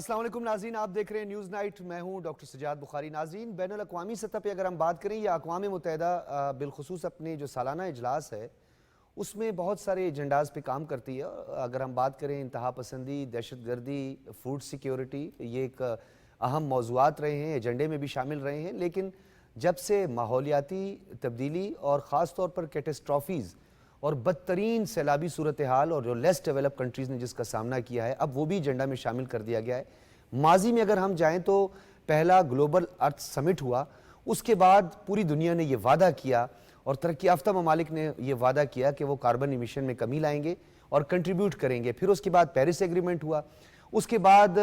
السلام علیکم ناظرین، آپ دیکھ رہے ہیں نیوز نائٹ، میں ہوں ڈاکٹر سجاد بخاری۔ ناظرین، بین الاقوامی سطح پہ اگر ہم بات کریں یا اقوام متحدہ بالخصوص اپنے جو سالانہ اجلاس ہے اس میں بہت سارے ایجنڈاز پہ کام کرتی ہے۔ اگر ہم بات کریں انتہا پسندی، دہشت گردی، فوڈ سیکیورٹی، یہ ایک اہم موضوعات رہے ہیں، ایجنڈے میں بھی شامل رہے ہیں۔ لیکن جب سے ماحولیاتی تبدیلی اور خاص طور پر کیٹسٹرافیز اور بدترین سیلابی صورتحال اور جو لیس ڈیولپ کنٹریز نے جس کا سامنا کیا ہے، اب وہ بھی ایجنڈا میں شامل کر دیا گیا ہے۔ ماضی میں اگر ہم جائیں تو پہلا گلوبل ارتھ سمٹ ہوا، اس کے بعد پوری دنیا نے یہ وعدہ کیا اور ترقی یافتہ ممالک نے یہ وعدہ کیا کہ وہ کاربن ایمیشن میں کمی لائیں گے اور کنٹریبیوٹ کریں گے۔ پھر اس کے بعد پیرس ایگریمنٹ ہوا، اس کے بعد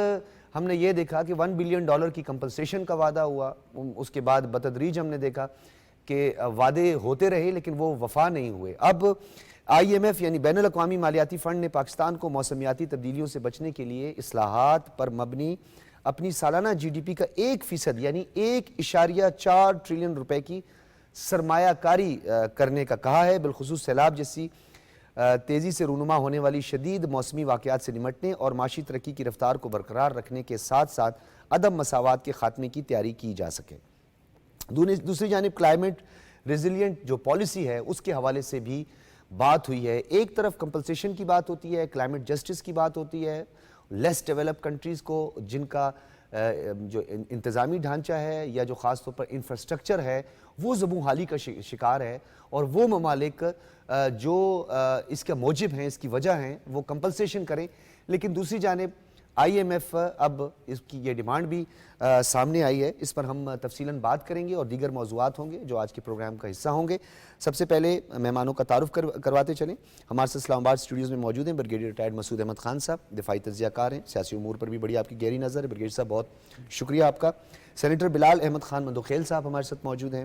ہم نے یہ دیکھا کہ $1 بلین کی کمپنسیشن کا وعدہ ہوا۔ اس کے بعد بتدریج ہم نے دیکھا کہ وعدے ہوتے رہے لیکن وہ وفا نہیں ہوئے۔ اب IMF یعنی بین الاقوامی مالیاتی فنڈ نے پاکستان کو موسمیاتی تبدیلیوں سے بچنے کے لیے اصلاحات پر مبنی اپنی سالانہ GDP کا 1% یعنی $1.4 ٹریلین کی سرمایہ کاری کرنے کا کہا ہے، بالخصوص سیلاب جیسی تیزی سے رونما ہونے والی شدید موسمی واقعات سے نمٹنے اور معاشی ترقی کی رفتار کو برقرار رکھنے کے ساتھ ساتھ عدم مساوات کے خاتمے کی تیاری کی جا سکے۔ دوسری جانب کلائمیٹ ریزیلینٹ جو پالیسی ہے اس کے حوالے سے بھی بات ہوئی ہے۔ ایک طرف کمپنسیشن کی بات ہوتی ہے، کلائمیٹ جسٹس کی بات ہوتی ہے، لیس ڈیولپ کنٹریز کو جن کا جو انتظامی ڈھانچہ ہے یا جو خاص طور پر انفراسٹرکچر ہے وہ زبوں حالی کا شکار ہے، اور وہ ممالک جو اس کا موجب ہیں، اس کی وجہ ہیں، وہ کمپنسیشن کریں۔ لیکن دوسری جانب IMF اب اس کی یہ ڈیمانڈ بھی سامنے آئی ہے، اس پر ہم تفصیلاً بات کریں گے اور دیگر موضوعات ہوں گے جو آج کے پروگرام کا حصہ ہوں گے۔ سب سے پہلے مہمانوں کا تعارف کرواتے چلیں۔ ہمارے ساتھ اسلام آباد اسٹوڈیوز میں موجود ہیں بریگیڈیئر ریٹائرڈ مسعود احمد خان صاحب، دفاعی تجزیہ کار ہیں، سیاسی امور پر بھی بڑی آپ کی گہری نظر ہے۔ بریگیڈیئر صاحب بہت شکریہ آپ کا۔ سینیٹر بلال احمد خان مندوخیل صاحب ہمارے ساتھ موجود ہیں،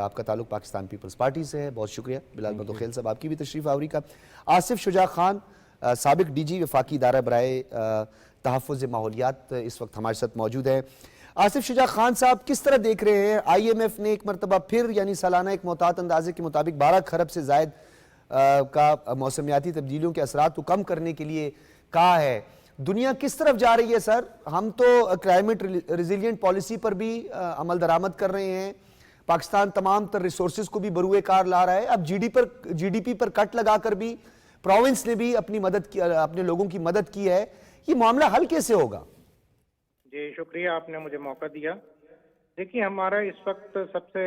آپ کا تعلق پاکستان پیپلز پارٹی سے ہے، بہت شکریہ بلال مندوخیل صاحب آپ کی بھی تشریف آوری کا۔ آصف شجاع خان سابق DG وفاقی ادارہ برائے تحفظ ماحولیات اس وقت ہمارے ساتھ موجود ہے۔ آصف شجاع خان صاحب، کس طرح دیکھ رہے ہیں IMF نے ایک مرتبہ پھر یعنی سالانہ ایک محتاط اندازے کے مطابق 12 خرب سے زائد کا موسمیاتی تبدیلیوں کے اثرات کو کم کرنے کے لیے کہا ہے؟ دنیا کس طرف جا رہی ہے سر؟ ہم تو کلائمیٹ ریزیلینٹ پالیسی پر بھی عمل درآمد کر رہے ہیں، پاکستان تمام تر ریسورسز کو بھی بروئے کار لا رہا ہے، اب GDP پر کٹ لگا کر بھی پروونس نے بھی اپنے لوگوں کی مدد کی ہے، یہ معاملہ حل کیسے ہوگا؟ جی شکریہ، آپ نے مجھے موقع دیا۔ دیکھیے، ہمارا اس وقت سب سے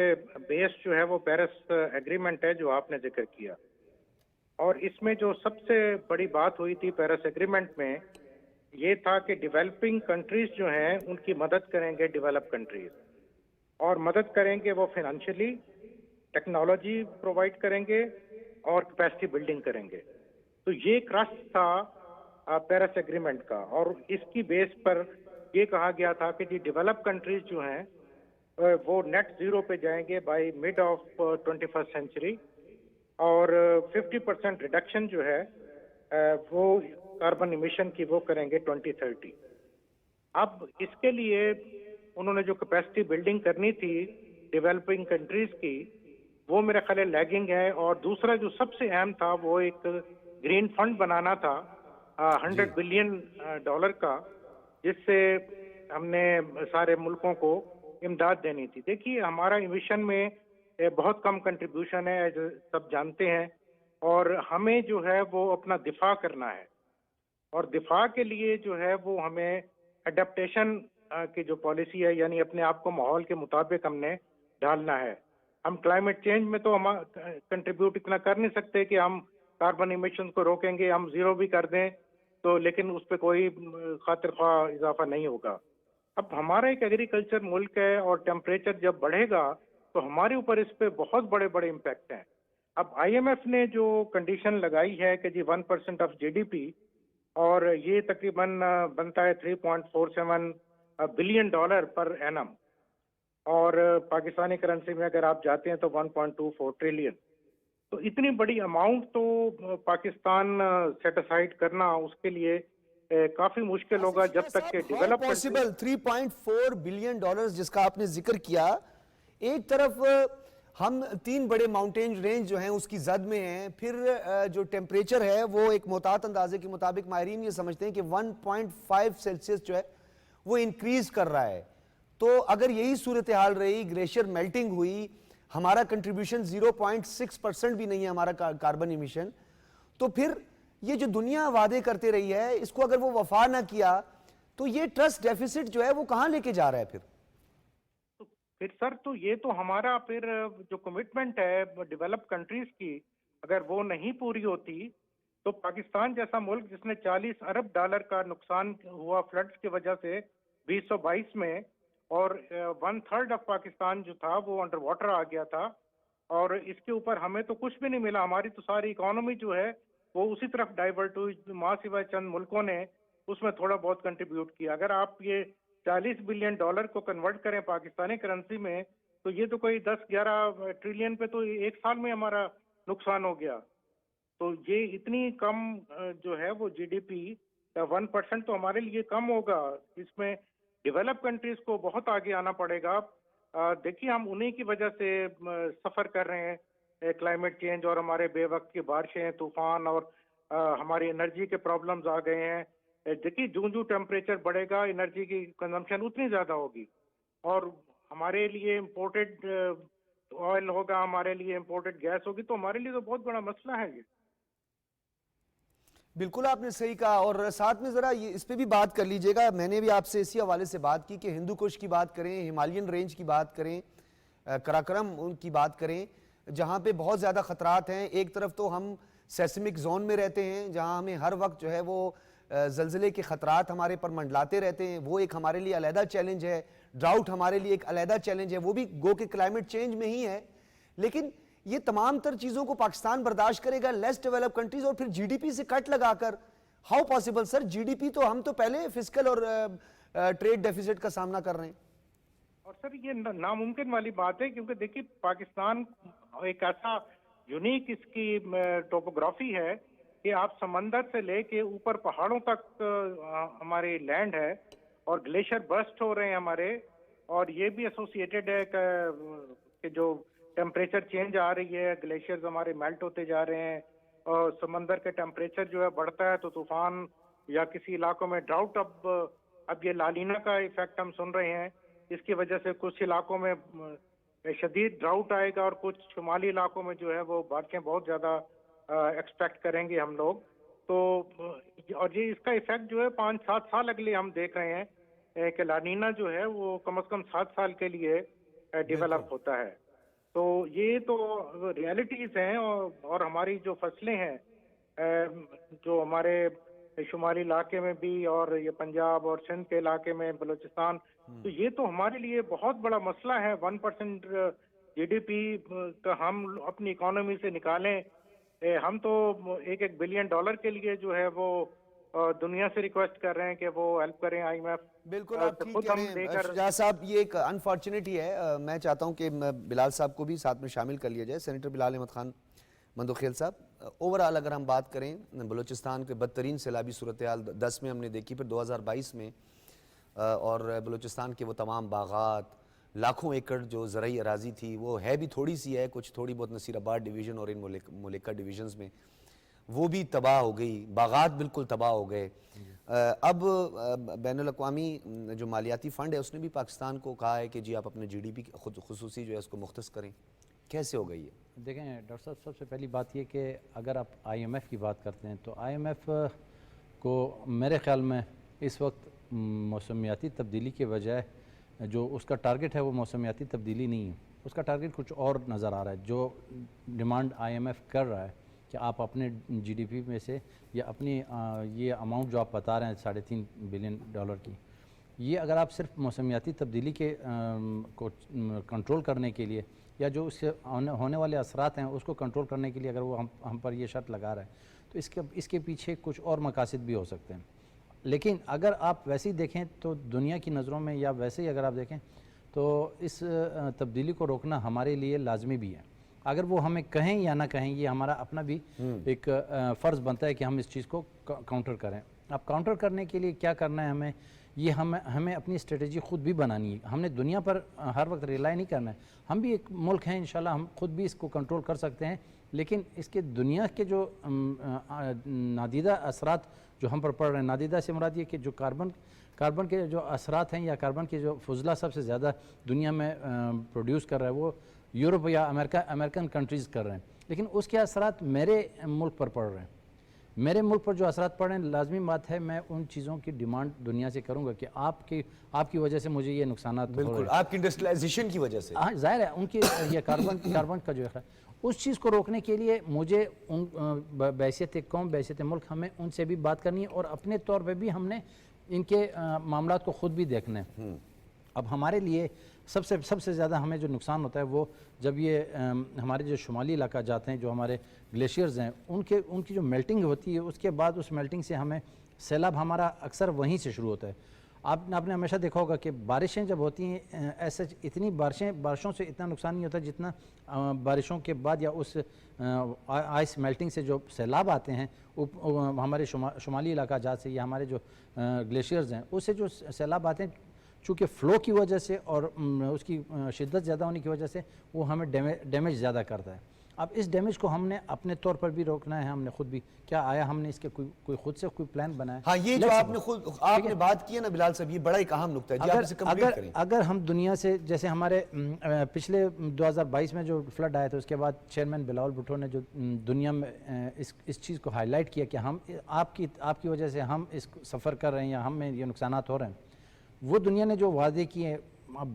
بیس جو ہے وہ پیرس ایگریمنٹ ہے جو آپ نے ذکر کیا، اور اس میں جو سب سے بڑی بات ہوئی تھی پیرس ایگریمنٹ میں یہ تھا کہ ڈیولپنگ کنٹریز جو ہیں ان کی مدد کریں گے ڈیولپ کنٹریز، اور مدد کریں گے وہ فائنینشلی، ٹیکنالوجی پرووائڈ کریں گے اور کیپیسٹی بلڈنگ کریں گے۔ تو یہ کرسٹ تھا پیرس ایگریمنٹ کا، اور اس کی بیس پر یہ کہا گیا تھا کہ جی ڈیولپ کنٹریز جو ہیں وہ نیٹ زیرو پہ جائیں گے by mid of 21st century, اور 50% ریڈکشن جو ہے وہ کاربن ایمیشن کی وہ کریں گے 2030۔ اب اس کے لیے انہوں نے جو کیپیسٹی بلڈنگ کرنی تھی ڈیولپنگ کنٹریز کی وہ میرے خیال لیگنگ ہے، اور دوسرا جو سب سے اہم تھا وہ ایک گرین فنڈ بنانا تھا $100 بلین کا، جس سے ہم نے سارے ملکوں کو امداد دینی تھی۔ دیکھیے، ہمارا ایمیشن میں بہت کم کنٹریبیوشن ہے، سب جانتے ہیں، اور ہمیں جو ہے وہ اپنا دفاع کرنا ہے، اور دفاع کے لیے جو ہے وہ ہمیں اڈیپٹیشن کی جو پالیسی ہے یعنی اپنے آپ کو ماحول کے مطابق ہم نے ڈھالنا ہے۔ ہم کلائمیٹ چینج میں تو ہم کنٹریبیوٹ اتنا کر نہیں سکتے کہ ہم کاربن ایمیشن کو روکیں گے، ہم زیرو بھی کر دیں تو لیکن اس پہ کوئی خاطر خواہ اضافہ نہیں ہوگا۔ اب ہمارا ایک ایگریکلچر ملک ہے، اور ٹیمپریچر جب بڑھے گا تو ہمارے اوپر اس پہ بہت بڑے بڑے امپیکٹ ہیں۔ اب IMF نے جو کنڈیشن لگائی ہے کہ جی 1% آف GDP، اور یہ تقریباً بنتا ہے $3.47 بلین پر اینم، اور پاکستانی کرنسی میں اگر آپ جاتے ہیں تو 1.24 ٹریلین۔ تو اتنی بڑی اماؤنٹ تو پاکستان سیٹ اسائڈ کرنا اس کے لیے کافی مشکل ہوگا جب تک کہ ڈیولپ پاسبل $3.4 بلین جس کا آپ نے ذکر کیا۔ ایک طرف ہم 3 بڑے ماؤنٹین رینج جو ہیں اس کی زد میں ہیں، پھر جو ٹیمپریچر ہے وہ ایک محتاط اندازے کے مطابق ماہرین یہ سمجھتے ہیں کہ 1.5 سیلسیس جو ہے وہ انکریز کر رہا ہے. تو اگر یہی صورتحال رہی, گلیشیئر میلٹنگ ہوئی, ہمارا کنٹریبیوشن 0.6% بھی نہیں ہے ہمارا کاربن ایمیشن, تو پھر یہ جو دنیا وعدے کرتے رہی ہے اس کو اگر وہ وفا نہ کیا تو یہ ٹرسٹ ڈیفیسٹ جو ہے وہ کہاں لے کے جا رہا ہے پھر؟ پھر سر تو یہ تو ہمارا پھر جو کمٹمنٹ ہے ڈیولپ کنٹریز کی, اگر وہ نہیں پوری ہوتی تو پاکستان جیسا ملک جس نے $40 ارب کا نقصان ہوا فلڈز کی وجہ سے 2022 میں, اور 1/3 آف پاکستان جو تھا وہ انڈر واٹر آ گیا تھا, اور اس کے اوپر ہمیں تو کچھ بھی نہیں ملا. ہماری تو ساری اکانومی جو ہے وہ اسی طرف ڈائیورٹ ہوئی, ماں سوائے چند ملکوں نے اس میں تھوڑا بہت کنٹریبیوٹ کیا. اگر آپ یہ $40 بلین کو کنورٹ کریں پاکستانی کرنسی میں تو یہ تو کوئی 10-11 ٹریلین پہ تو ایک سال میں ہمارا نقصان ہو گیا. تو یہ اتنی کم جو ہے وہ جی ڈی پی 1% تو ہمارے لیے کم ہوگا. اس میں ڈیولپ کنٹریز کو بہت آگے آنا پڑے گا. دیکھیے ہم انہی کی وجہ سے سفر کر رہے ہیں, کلائمیٹ چینج اور ہمارے بے وقت کی بارشیں, طوفان, اور ہماری انرجی کے پرابلمز آ گئے ہیں. دیکھیے جو ٹیمپریچر بڑھے گا انرجی کی کنزمپشن اتنی زیادہ ہوگی, اور ہمارے لیے امپورٹڈ آئل ہوگا, ہمارے لیے امپورٹڈ گیس ہوگی, تو ہمارے لیے تو بہت بڑا مسئلہ ہے یہ. بالکل آپ نے صحیح کہا. اور ساتھ میں ذرا اس پہ بھی بات کر لیجئے گا, میں نے بھی آپ سے اسی حوالے سے بات کی کہ ہندو کش کی بات کریں, ہمالین رینج کی بات کریں, کراکرم ان کی بات کریں, جہاں پہ بہت زیادہ خطرات ہیں. ایک طرف تو ہم سیسمک زون میں رہتے ہیں جہاں ہمیں ہر وقت جو ہے وہ زلزلے کے خطرات ہمارے پر منڈلاتے رہتے ہیں, وہ ایک ہمارے لیے علیحدہ چیلنج ہے. ڈراؤٹ ہمارے لیے ایک علیحدہ چیلنج ہے, وہ بھی گو کہ کلائمیٹ چینج میں ہی ہے. لیکن یہ تمام تر چیزوں کو پاکستان برداشت کرے گا, لیس ڈیولپ کنٹریز, اور پھر جی ڈی پی سے کٹ لگا کر. How possible sir? G D P تو ہم تو پہلے فسکل اور ٹریڈ ڈیفیسٹ کا سامنا کر رہے ہیں. اور سر یہ ناممکن والی بات ہے, کیونکہ دیکھیے پاکستان ایک ایسا یونیک اس کی ٹوپوگرافی ہے کہ آپ سمندر سے لے کے اوپر پہاڑوں تک ہماری لینڈ ہے, اور گلیشیئر برسٹ ہو رہے ہیں ہمارے, اور یہ بھی ایسوسیٹڈ ہے کہ جو ٹیمپریچر چینج آ رہی ہے, گلیشیئرز ہمارے میلٹ ہوتے جا رہے ہیں, اور سمندر کے ٹیمپریچر جو ہے بڑھتا ہے تو طوفان, یا کسی علاقوں میں ڈراؤٹ. اب یہ لالینہ کا ایفیکٹ ہم سن رہے ہیں, اس کی وجہ سے کچھ علاقوں میں شدید ڈراؤٹ آئے گا, اور کچھ شمالی علاقوں میں جو ہے وہ بارشیں بہت زیادہ ایکسپیکٹ کریں گے ہم لوگ. تو اور یہ اس کا ایفیکٹ جو ہے 5-7 سال اگلے ہم دیکھ رہے ہیں کہ لالینہ جو ہے وہ کم از کم 7 سال کے لیے ڈیولپ ہوتا ہے. تو یہ تو ریالٹیز ہیں, اور ہماری جو فصلیں ہیں جو ہمارے شمالی علاقے میں بھی, اور یہ پنجاب اور سندھ کے علاقے میں, بلوچستان, تو یہ تو ہمارے لیے بہت بڑا مسئلہ ہے. 1% جی ڈی پی کا ہم اپنی اکانومی سے نکالیں, ہم تو $1 بلین کے لیے جو ہے وہ دنیا سے ریکویسٹ کر رہے ہیں کہ وہ ہیلپ کریں, آئی ایم ایف. بالکل آپ ٹھیک کہہ رہے ہیں شجاعت صاحب, یہ ایک انفارچونیٹی ہے. میں چاہتا ہوں کہ بلال صاحب کو بھی ساتھ میں شامل کر لیا جائے. سینیٹر بلال احمد خان مندوخیل صاحب, اوورآل اگر ہم بات کریں بلوچستان کے بدترین سیلابی صورتحال 10 میں ہم نے دیکھی, پھر 2022 میں, اور بلوچستان کے وہ تمام باغات, لاکھوں ایکڑ جو زرعی اراضی تھی, وہ ہے بھی تھوڑی سی ہے, کچھ تھوڑی بہت نصیر آباد ڈویژن اور ان ملکہ ڈویژنز میں, وہ بھی تباہ ہو گئی, باغات بالکل تباہ ہو گئے. اب بین الاقوامی جو مالیاتی فنڈ ہے اس نے بھی پاکستان کو کہا ہے کہ جی آپ اپنے جی ڈی پی خود خصوصی جو ہے اس کو مختص کریں. کیسے ہو گئی ہے؟ دیکھیں ڈاکٹر صاحب, سب سے پہلی بات یہ کہ اگر آپ آئی ایم ایف کی بات کرتے ہیں تو آئی ایم ایف کو میرے خیال میں اس وقت موسمیاتی تبدیلی کے بجائے جو اس کا ٹارگٹ ہے وہ موسمیاتی تبدیلی نہیں ہے, اس کا ٹارگٹ کچھ اور نظر آ رہا ہے. جو ڈیمانڈ آئی ایم ایف کر رہا ہے کہ آپ اپنے جی ڈی پی میں سے, یا اپنی یہ اماؤنٹ جو آپ بتا رہے ہیں $3.5 بلین کی, یہ اگر آپ صرف موسمیاتی تبدیلی کے کو کنٹرول کرنے کے لیے, یا جو اس سے ہونے والے اثرات ہیں اس کو کنٹرول کرنے کے لیے اگر وہ ہم پر یہ شرط لگا رہا ہے تو اس کے پیچھے کچھ اور مقاصد بھی ہو سکتے ہیں. لیکن اگر آپ ویسے ہی دیکھیں تو دنیا کی نظروں میں, یا ویسے ہی اگر آپ دیکھیں تو اس تبدیلی کو روکنا ہمارے لیے لازمی بھی ہے. اگر وہ ہمیں کہیں یا نہ کہیں, یہ ہمارا اپنا بھی ایک فرض بنتا ہے کہ ہم اس چیز کو کاؤنٹر کریں. اب کاؤنٹر کرنے کے لیے کیا کرنا ہے ہمیں, یہ ہمیں اپنی اسٹریٹجی خود بھی بنانی ہے. ہم نے دنیا پر ہر وقت ریلائی نہیں کرنا ہے. ہم بھی ایک ملک ہیں انشاءاللہ, ہم خود بھی اس کو کنٹرول کر سکتے ہیں, لیکن اس کے دنیا کے جو نادیدہ اثرات جو ہم پر پڑ رہے ہیں, نادیدہ سے مراد یہ کہ جو کاربن کے جو اثرات ہیں یا کاربن کے جو فضلہ سب سے زیادہ دنیا میں پروڈیوس کر رہا ہے وہ یورپ یا امریکن کنٹریز کر رہے ہیں, لیکن اس کے اثرات میرے ملک پر پڑ رہے ہیں. میرے ملک پر جو اثرات پڑ رہے ہیں, لازمی بات ہے میں ان چیزوں کی ڈیمانڈ دنیا سے کروں گا کہ آپ کی وجہ سے مجھے یہ نقصانات ہو رہے ہیں. بالکل, آپ کی انڈسٹریلائزیشن کی وجہ سے. ہاں ظاہر ہے ان کی یہ کاربن کا جو ہے اس چیز کو روکنے کے لیے مجھے ان بحیثیت قوم, بحیثیت ملک, ہمیں ان سے بھی بات کرنی ہے اور اپنے طور پہ بھی ہم نے ان کے معاملات کو خود بھی دیکھنا ہے. اب ہمارے لیے سب سے زیادہ ہمیں جو نقصان ہوتا ہے وہ جب یہ ہمارے جو شمالی علاقہ جاتے ہیں, جو ہمارے گلیشیئرز ہیں, ان کی جو میلٹنگ ہوتی ہے, اس کے بعد اس میلٹنگ سے ہمیں سیلاب ہمارا اکثر وہیں سے شروع ہوتا ہے. آپ نے ہمیشہ دیکھا ہوگا کہ بارشیں جب ہوتی ہیں ایسے اتنی بارشوں سے اتنا نقصان نہیں ہوتا جتنا بارشوں کے بعد یا اس آئس میلٹنگ سے جو سیلاب آتے ہیں ہمارے شمالی علاقہ جات سے یا ہمارے جو گلیشیئرز ہیں اس سے جو سیلاب آتے ہیں, چونکہ فلو کی وجہ سے اور اس کی شدت زیادہ ہونے کی وجہ سے وہ ہمیں ڈیمیج زیادہ کرتا ہے. اب اس ڈیمیج کو ہم نے اپنے طور پر بھی روکنا ہے. ہم نے خود بھی کیا آیا ہم نے اس کے کوئی خود سے کوئی پلان بنایا؟ ہاں, یہ جو آپ نے بات کی ہے نا بلال صاحب, یہ بڑا ایک اہم نقطہ ہے جی, آپ اسے کمپلیٹ کریں. اگر ہم دنیا سے, جیسے ہمارے پچھلے 2022 میں جو فلڈ آیا تھا اس کے بعد چیئرمین بلاول بھٹو نے جو دنیا میں اس چیز کو ہائی لائٹ کیا کہ ہم آپ کی وجہ سے ہم اس سفر کر رہے ہیں یا ہم میں یہ نقصانات ہو رہے ہیں, وہ دنیا نے جو وعدے کیے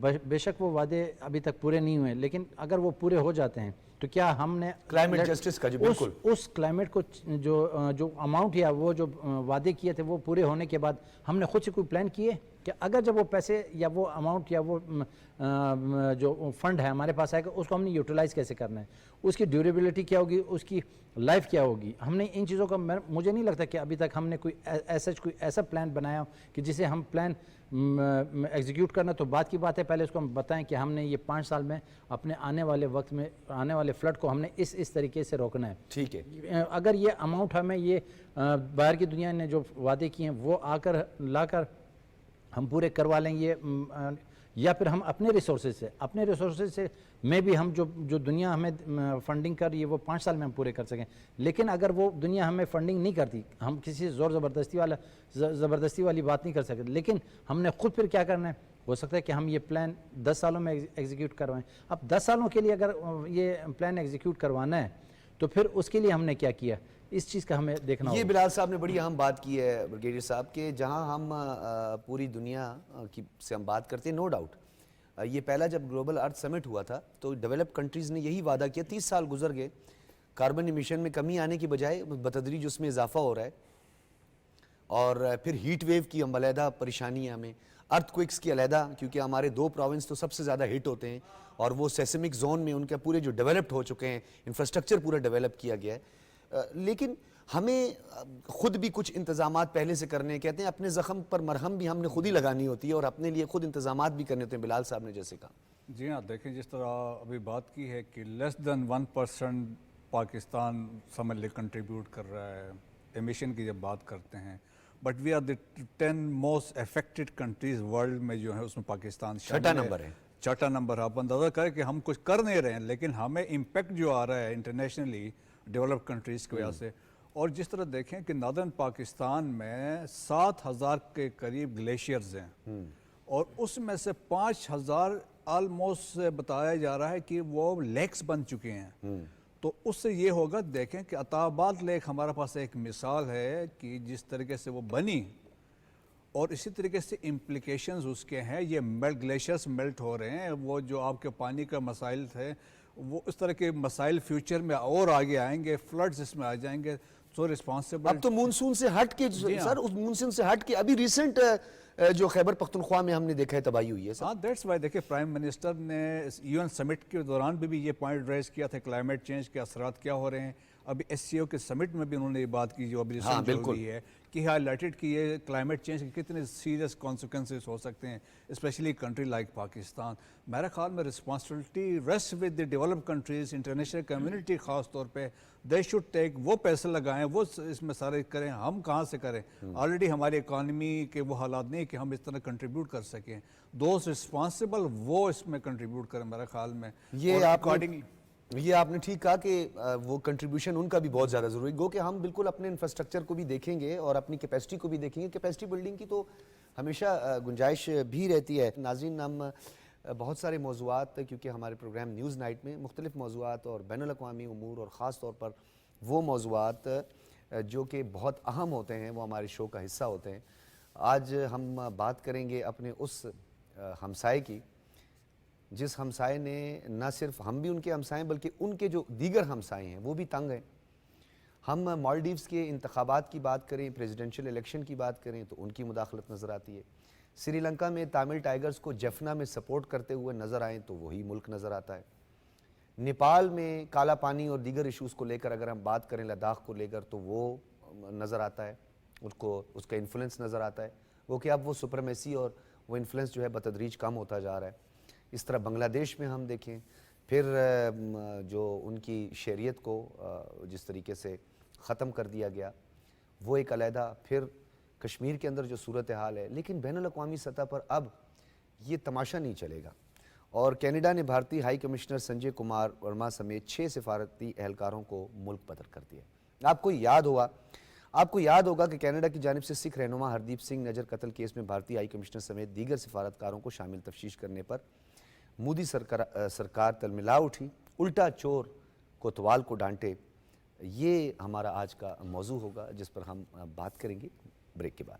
بے شک وہ وعدے ابھی تک پورے نہیں ہوئے, لیکن اگر وہ پورے ہو جاتے ہیں تو کیا ہم نے کلائمیٹ جسٹس کا, جی بالکل, اس کلائمیٹ کو جو اماؤنٹ یا وہ جو وعدے کیے تھے وہ پورے ہونے کے بعد ہم نے خود سے کوئی پلان کیے کہ اگر جب وہ پیسے یا وہ اماؤنٹ یا وہ جو فنڈ ہے ہمارے پاس آئے گا اس کو ہم نے یوٹیلائز کیسے کرنا ہے, اس کی ڈیوریبلٹی کیا ہوگی, اس کی لائف کیا ہوگی. ہم نے ان چیزوں کا, مجھے نہیں لگتا کہ ابھی تک ہم نے کوئی ایسا پلان بنایا ہو کہ جسے ہم پلان ایگزیکیوٹ کرنا. تو بات کی بات ہے پہلے اس کو ہم بتائیں کہ ہم نے یہ 5 سال میں اپنے آنے والے وقت میں آنے والے فلڈ کو ہم نے اس طریقے سے روکنا ہے. ٹھیک ہے, اگر یہ اماؤنٹ ہمیں یہ باہر کی دنیا نے جو وعدے کیے ہیں وہ لا کر ہم پورے کروا لیں یہ, یا پھر ہم اپنے ریسورسز سے میں بھی ہم جو دنیا ہمیں فنڈنگ کر رہی ہے وہ 5 سال میں ہم پورے کر سکیں. لیکن اگر وہ دنیا ہمیں فنڈنگ نہیں کرتی, ہم کسی زور زبردستی والی بات نہیں کر سکتے, لیکن ہم نے خود پھر کیا کرنا ہے, ہو سکتا ہے کہ ہم یہ پلان 10 سالوں میں ایگزیکیوٹ کروائیں. اب 10 سالوں کے لیے اگر یہ پلان ایگزیکیوٹ کروانا ہے تو پھر اس کے لیے ہم نے کیا اس چیز کا ہمیں دیکھنا ہوگا. یہ بلال صاحب نے بڑی اہم بات کی ہے بریگیڈیئر صاحب, کہ جہاں ہم پوری دنیا کی سے ہم بات کرتے ہیں, نو ڈاؤٹ یہ پہلا جب گلوبل ارتھ سمٹ ہوا تھا تو ڈیولپ کنٹریز نے یہی وعدہ کیا. 30 سال گزر گئے, کاربن ایمیشن میں کمی آنے کی بجائے بتدریج اس میں اضافہ ہو رہا ہے, اور پھر ہیٹ ویو کی ہم علیحدہ پریشانی ہے ہمیں, ارتھ کوئکس کی علیحدہ, کیونکہ ہمارے 2 پروونس تو سب سے زیادہ ہٹ ہوتے ہیں اور وہ سیسمک زون میں ان کے پورے جو ڈیولپڈ ہو چکے ہیں, انفراسٹرکچر پورا ڈیولپ کیا گیا ہے. لیکن ہمیں خود بھی کچھ انتظامات پہلے سے کرنے ہیں. کہتے ہیں اپنے زخم پر مرہم بھی ہم نے خود ہی لگانی ہوتی ہے اور اپنے لیے خود انتظامات بھی کرنے ہوتے ہیں, بلال صاحب نے جیسے کہا. جی ہاں, دیکھیں جس طرح ابھی بات کی ہے کہ لیس دین 1% پاکستان سمجھ کنٹریبیوٹ کر رہا ہے ایمیشن کی جب بات کرتے ہیں, but we are the 10 most affected countries world میں جو ہے اس میں پاکستان چھٹا نمبر ہے. چھٹا نمبر. آپ اندازہ کریں کہ ہم کچھ کر نہیں رہے ہیں لیکن ہمیں امپیکٹ جو آ رہا ہے انٹرنیشنلی ڈیولپ کنٹریز کی وجہ سے. اور جس طرح دیکھیں کہ نادرن پاکستان میں 7,000 کے قریب گلیشیئرز ہیں اور اس میں سے 5,000 آلموسٹ بتایا جا رہا ہے کہ وہ لیکس بن چکے ہیں. تو اس سے یہ ہوگا, دیکھیں کہ عطا آباد لیک ہمارے پاس ایک مثال ہے کہ جس طریقے سے وہ بنی اور اسی طریقے سے امپلیکیشنز اس کے ہیں. یہ گلیشیئرز میلٹ ہو رہے ہیں, وہ جو آپ کے پانی کا مسائل تھے وہ اس طرح کے مسائل فیوچر میں اور آگے آئیں گے, فلڈز اس میں آ جائیں گے. سو ریسپانسبل اب تو مونسون سے ہٹ کے سر, اس مونسون سے ہٹ کے ابھی ریسنٹ جو خیبر پختونخوا میں ہم نے دیکھا ہے تباہی ہوئی ہے. ہاں, دیٹس وائی دیکھیں پرائم منسٹر نے UN سمٹ کے دوران بھی یہ پوائنٹ ریز کیا تھا کلائمیٹ چینج کے اثرات کیا ہو رہے ہیں. ابھی SCO کے سمٹ میں بھی انہوں نے یہ بات کی جو ابھی ریسنٹ ہوئی ہے کہ ہائی لائٹڈ کہ یہ کلائمیٹ چینج کے کتنے سیریس کانسیکوینسز ہو سکتے ہیں اسپیشلی کنٹری لائک پاکستان. میرے خیال میں responsibility rest with the develop countries, international community خاص طور پہ دے شوڈ ٹیک, وہ پیسے لگائیں, وہ اس میں سارے کریں. ہم کہاں سے کریں؟ آلریڈی ہماری اکانومی کے وہ حالات نہیں کہ ہم اس طرح کنٹریبیوٹ کر سکیں. دوست رسپانسبل وہ اس میں کنٹریبیوٹ کریں میرے خیال میں. یہ آپ نے ٹھیک کہا کہ وہ کنٹریبیوشن ان کا بھی بہت زیادہ ضروری گو کہ ہم بالکل اپنے انفراسٹرکچر کو بھی دیکھیں گے اور اپنی کیپیسٹی کو بھی دیکھیں گے. کیپیسٹی بلڈنگ کی تو ہمیشہ گنجائش بھی رہتی ہے. ناظرین، ہم بہت سارے موضوعات، کیونکہ ہمارے پروگرام نیوز نائٹ میں مختلف موضوعات اور بین الاقوامی امور اور خاص طور پر وہ موضوعات جو کہ بہت اہم ہوتے ہیں وہ ہمارے شو کا حصہ ہوتے ہیں. آج ہم بات کریں گے اپنے اس ہمسائے کی جس ہمسائے نے نہ صرف ہم بھی ان کے ہمسائے ہیں بلکہ ان کے جو دیگر ہمسائے ہیں وہ بھی تنگ ہیں. ہم مالڈیوز کے انتخابات کی بات کریں، پریزیڈنشل الیکشن کی بات کریں تو ان کی مداخلت نظر آتی ہے. سری لنکا میں تامل ٹائیگرز کو جفنا میں سپورٹ کرتے ہوئے نظر آئیں تو وہی ملک نظر آتا ہے. نیپال میں کالا پانی اور دیگر ایشوز کو لے کر اگر ہم بات کریں لداخ کو لے کر تو وہ نظر آتا ہے، اس کا انفلوئنس نظر آتا ہے. وہ کہ اب وہ سپرمیسی اور وہ انفلوئنس جو ہے بتدریج کم ہوتا جا رہا ہے. اس طرح بنگلہ دیش میں ہم دیکھیں پھر جو ان کی شہریت کو جس طریقے سے ختم کر دیا گیا وہ ایک علیحدہ. پھر کشمیر کے اندر جو صورتحال ہے، لیکن بین الاقوامی سطح پر اب یہ تماشا نہیں چلے گا. اور کینیڈا نے بھارتی ہائی کمشنر سنجے کمار ورما سمیت 6 سفارتی اہلکاروں کو ملک بدر کر دیا. آپ کو یاد ہوگا کہ کینیڈا کی جانب سے سکھ رہنما ہردیپ سنگھ نجر قتل کیس میں بھارتی ہائی کمشنر سمیت دیگر سفارتکاروں کو شامل تفتیش کرنے پر مودی سرکار تلملا اٹھی. الٹا چور کوتوال کو ڈانٹے، یہ ہمارا آج کا موضوع ہوگا جس پر ہم بات کریں گے بریک کے بعد.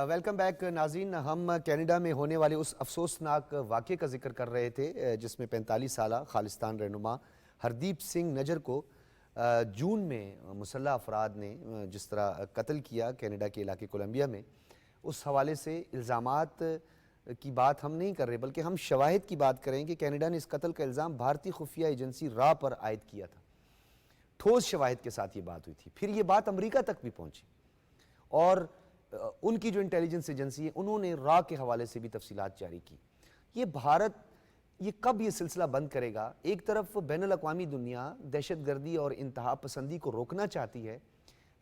ویلکم بیک ناظرین. ہم کینیڈا میں ہونے والے اس افسوسناک واقعے کا ذکر کر رہے تھے جس میں 45 سالہ خالصتان رہنما ہردیپ سنگھ نجر کو جون میں مسلح افراد نے جس طرح قتل کیا کینیڈا کے علاقے کولمبیا میں. اس حوالے سے الزامات کی بات ہم نہیں کر رہے بلکہ ہم شواہد کی بات کریں کہ کینیڈا نے اس قتل کا الزام بھارتی خفیہ ایجنسی را پر عائد کیا تھا. ٹھوس شواہد کے ساتھ یہ بات ہوئی تھی. پھر یہ بات امریکہ تک بھی پہنچی اور ان کی جو انٹیلیجنس ایجنسی ہے انہوں نے را کے حوالے سے بھی تفصیلات جاری کی. یہ بھارت یہ کب یہ سلسلہ بند کرے گا؟ ایک طرف بین الاقوامی دنیا دہشت گردی اور انتہا پسندی کو روکنا چاہتی ہے،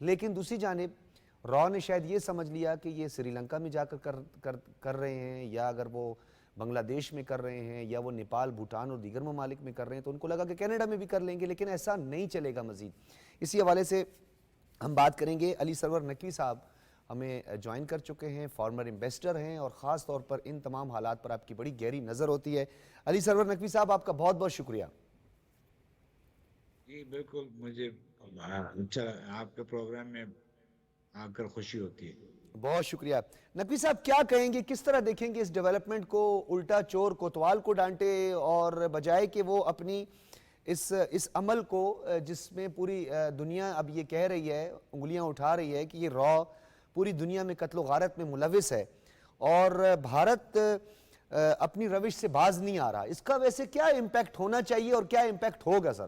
لیکن دوسری جانب را نے شاید یہ سمجھ لیا کہ یہ سری لنکا میں جا کر رہے ہیں، یا اگر وہ بنگلہ دیش میں کر رہے ہیں، یا وہ نیپال، بھوٹان اور دیگر ممالک میں کر رہے ہیں تو ان کو لگا کہ کینیڈا میں بھی کر لیں گے، لیکن ایسا نہیں چلے گا مزید. اسی حوالے سے ہم بات کریں گے. علی سرور نقوی صاحب ہمیں جوائن کر چکے ہیں، فارمر انویسٹر ہیں اور خاص طور پر ان تمام حالات پر آپ کی بڑی گہری نظر ہوتی ہے. علی سرور نقوی صاحب، آپ کا بہت بہت شکریہ. جی بالکل، مجھے اچھا آپ کے پروگرام میں آ کر خوشی ہوتی ہے. بہت شکریہ. نقوی صاحب کیا کہیں گے، کس طرح دیکھیں گے اس ڈیولپمنٹ کو؟ الٹا چور کوتوال کو ڈانٹے، اور بجائے کہ وہ اپنی اس عمل کو جس میں پوری دنیا اب یہ کہہ رہی ہے، انگلیاں اٹھا رہی ہے کہ یہ را پوری دنیا میں قتل و غارت میں ملوث ہے اور بھارت اپنی روش سے باز نہیں آ رہا، اس کا ویسے کیا امپیکٹ ہونا چاہیے اور کیا امپیکٹ ہوگا سر؟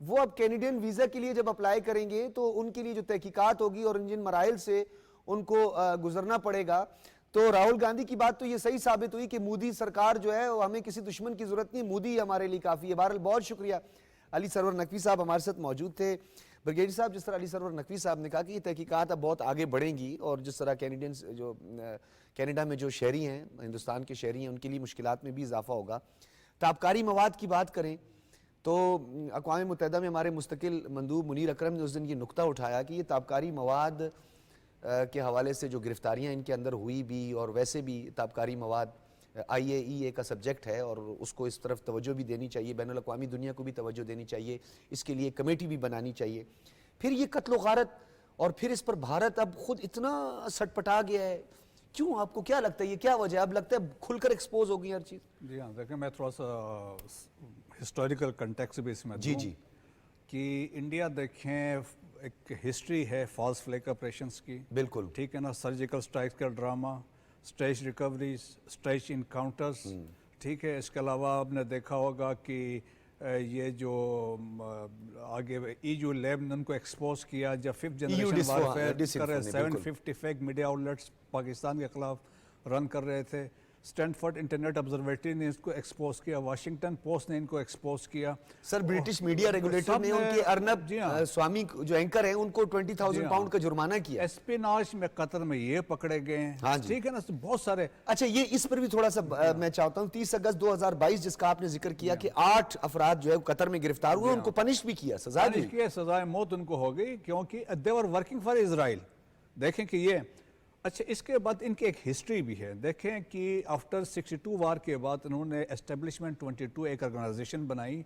وہ اب کینیڈین ویزا کے لیے جب اپلائی کریں گے تو ان کے لیے جو تحقیقات ہوگی اور جن مراحل سے ان کو گزرنا پڑے گا، تو راہل گاندھی کی بات تو یہ صحیح ثابت ہوئی کہ مودی سرکار جو ہے وہ ہمیں کسی دشمن کی ضرورت نہیں، مودی ہی ہمارے لیے کافی ہے۔ بہرحال بہت شکریہ، علی سرور نقوی صاحب ہمارے ساتھ موجود تھے۔ بریگیڈیئر صاحب، جس طرح علی سرور نقوی صاحب نے کہا کہ یہ تحقیقات اب بہت آگے بڑھیں گی، اور جس طرح کینیڈینز جو کینیڈا میں جو شہری ہیں، ہندوستان کے شہری ہیں، ان کے لیے مشکلات میں بھی اضافہ ہوگا۔ تابکاری مواد کی بات کریں تو اقوام متحدہ میں ہمارے مستقل مندوب منیر اکرم نے اس دن یہ نقطہ اٹھایا کہ یہ تابکاری مواد کے حوالے سے جو گرفتاریاں ان کے اندر ہوئی بھی، اور ویسے بھی تابکاری مواد IAEA کا سبجیکٹ ہے اور اس کو اس طرف توجہ بھی دینی چاہیے، بین الاقوامی دنیا کو بھی توجہ دینی چاہیے، اس کے لیے کمیٹی بھی بنانی چاہیے۔ پھر یہ قتل و غارت، اور پھر اس پر بھارت اب خود اتنا سٹ پٹا گیا ہے، کیوں؟ آپ کو کیا لگتا ہے یہ کیا وجہ ہے؟ اب لگتا ہے کھل کر ایکسپوز ہو گئی ہر چیز۔ جی ہاں، دیکھیں میں تھوڑا سا ہسٹوریکل کنٹیکس بھی اس میں جی دوں جی کہ انڈیا دیکھیں ایک ہسٹری ہے فالس فلیگ آپریشنس کی، بالکل ٹھیک ہے نا، سرجیکل اسٹرائک کا drama, stretch recoveries, stretch encounters, ٹھیک ہے۔ اس کے علاوہ آپ نے دیکھا ہوگا کہ یہ جو آگے EU لیب نے ان کو ایکسپوز کیا جب 5th جنریشن وارفیئر کر رہے 750 فیک میڈیا آؤٹلیٹس پاکستان کے خلاف رن کر رہے تھے۔ اسٹینفورڈ انٹرنیٹ آبزرویٹری نے اس کو ایکسپوز کیا، واشنگٹن پوسٹ نے ان کو ایکسپوز کیا۔ سر برٹش میڈیا ریگولیٹر نے ان کے ارنب سوامی جو اینکر ہیں ان کو 20,000 پاؤنڈ کا جرمانہ کیا۔ اسپیناج میں قطر میں یہ پکڑے گئے ہیں، ٹھیک ہے نا، بہت سارے۔ اچھا یہ اس پر بھی تھوڑا سا میں چاہتا ہوں، 30 اگست 2022 جس کا آپ نے ذکر کیا کہ 8 افراد جو ہے قطر میں گرفتار ہوئے، ان کو پنش بھی کیا، سزا دی کی سزائے موت ان کو ہو گئی، کیونکہ they were working for اسرائیل۔ دیکھیں کہ یہ اچھا، اس کے بعد ان کی ایک ہسٹری بھی ہے۔ دیکھیں کہ آفٹر 62 وار کے بعد انہوں نے اسٹیبلشمنٹ 22 ایک آرگنائزیشن بنائی،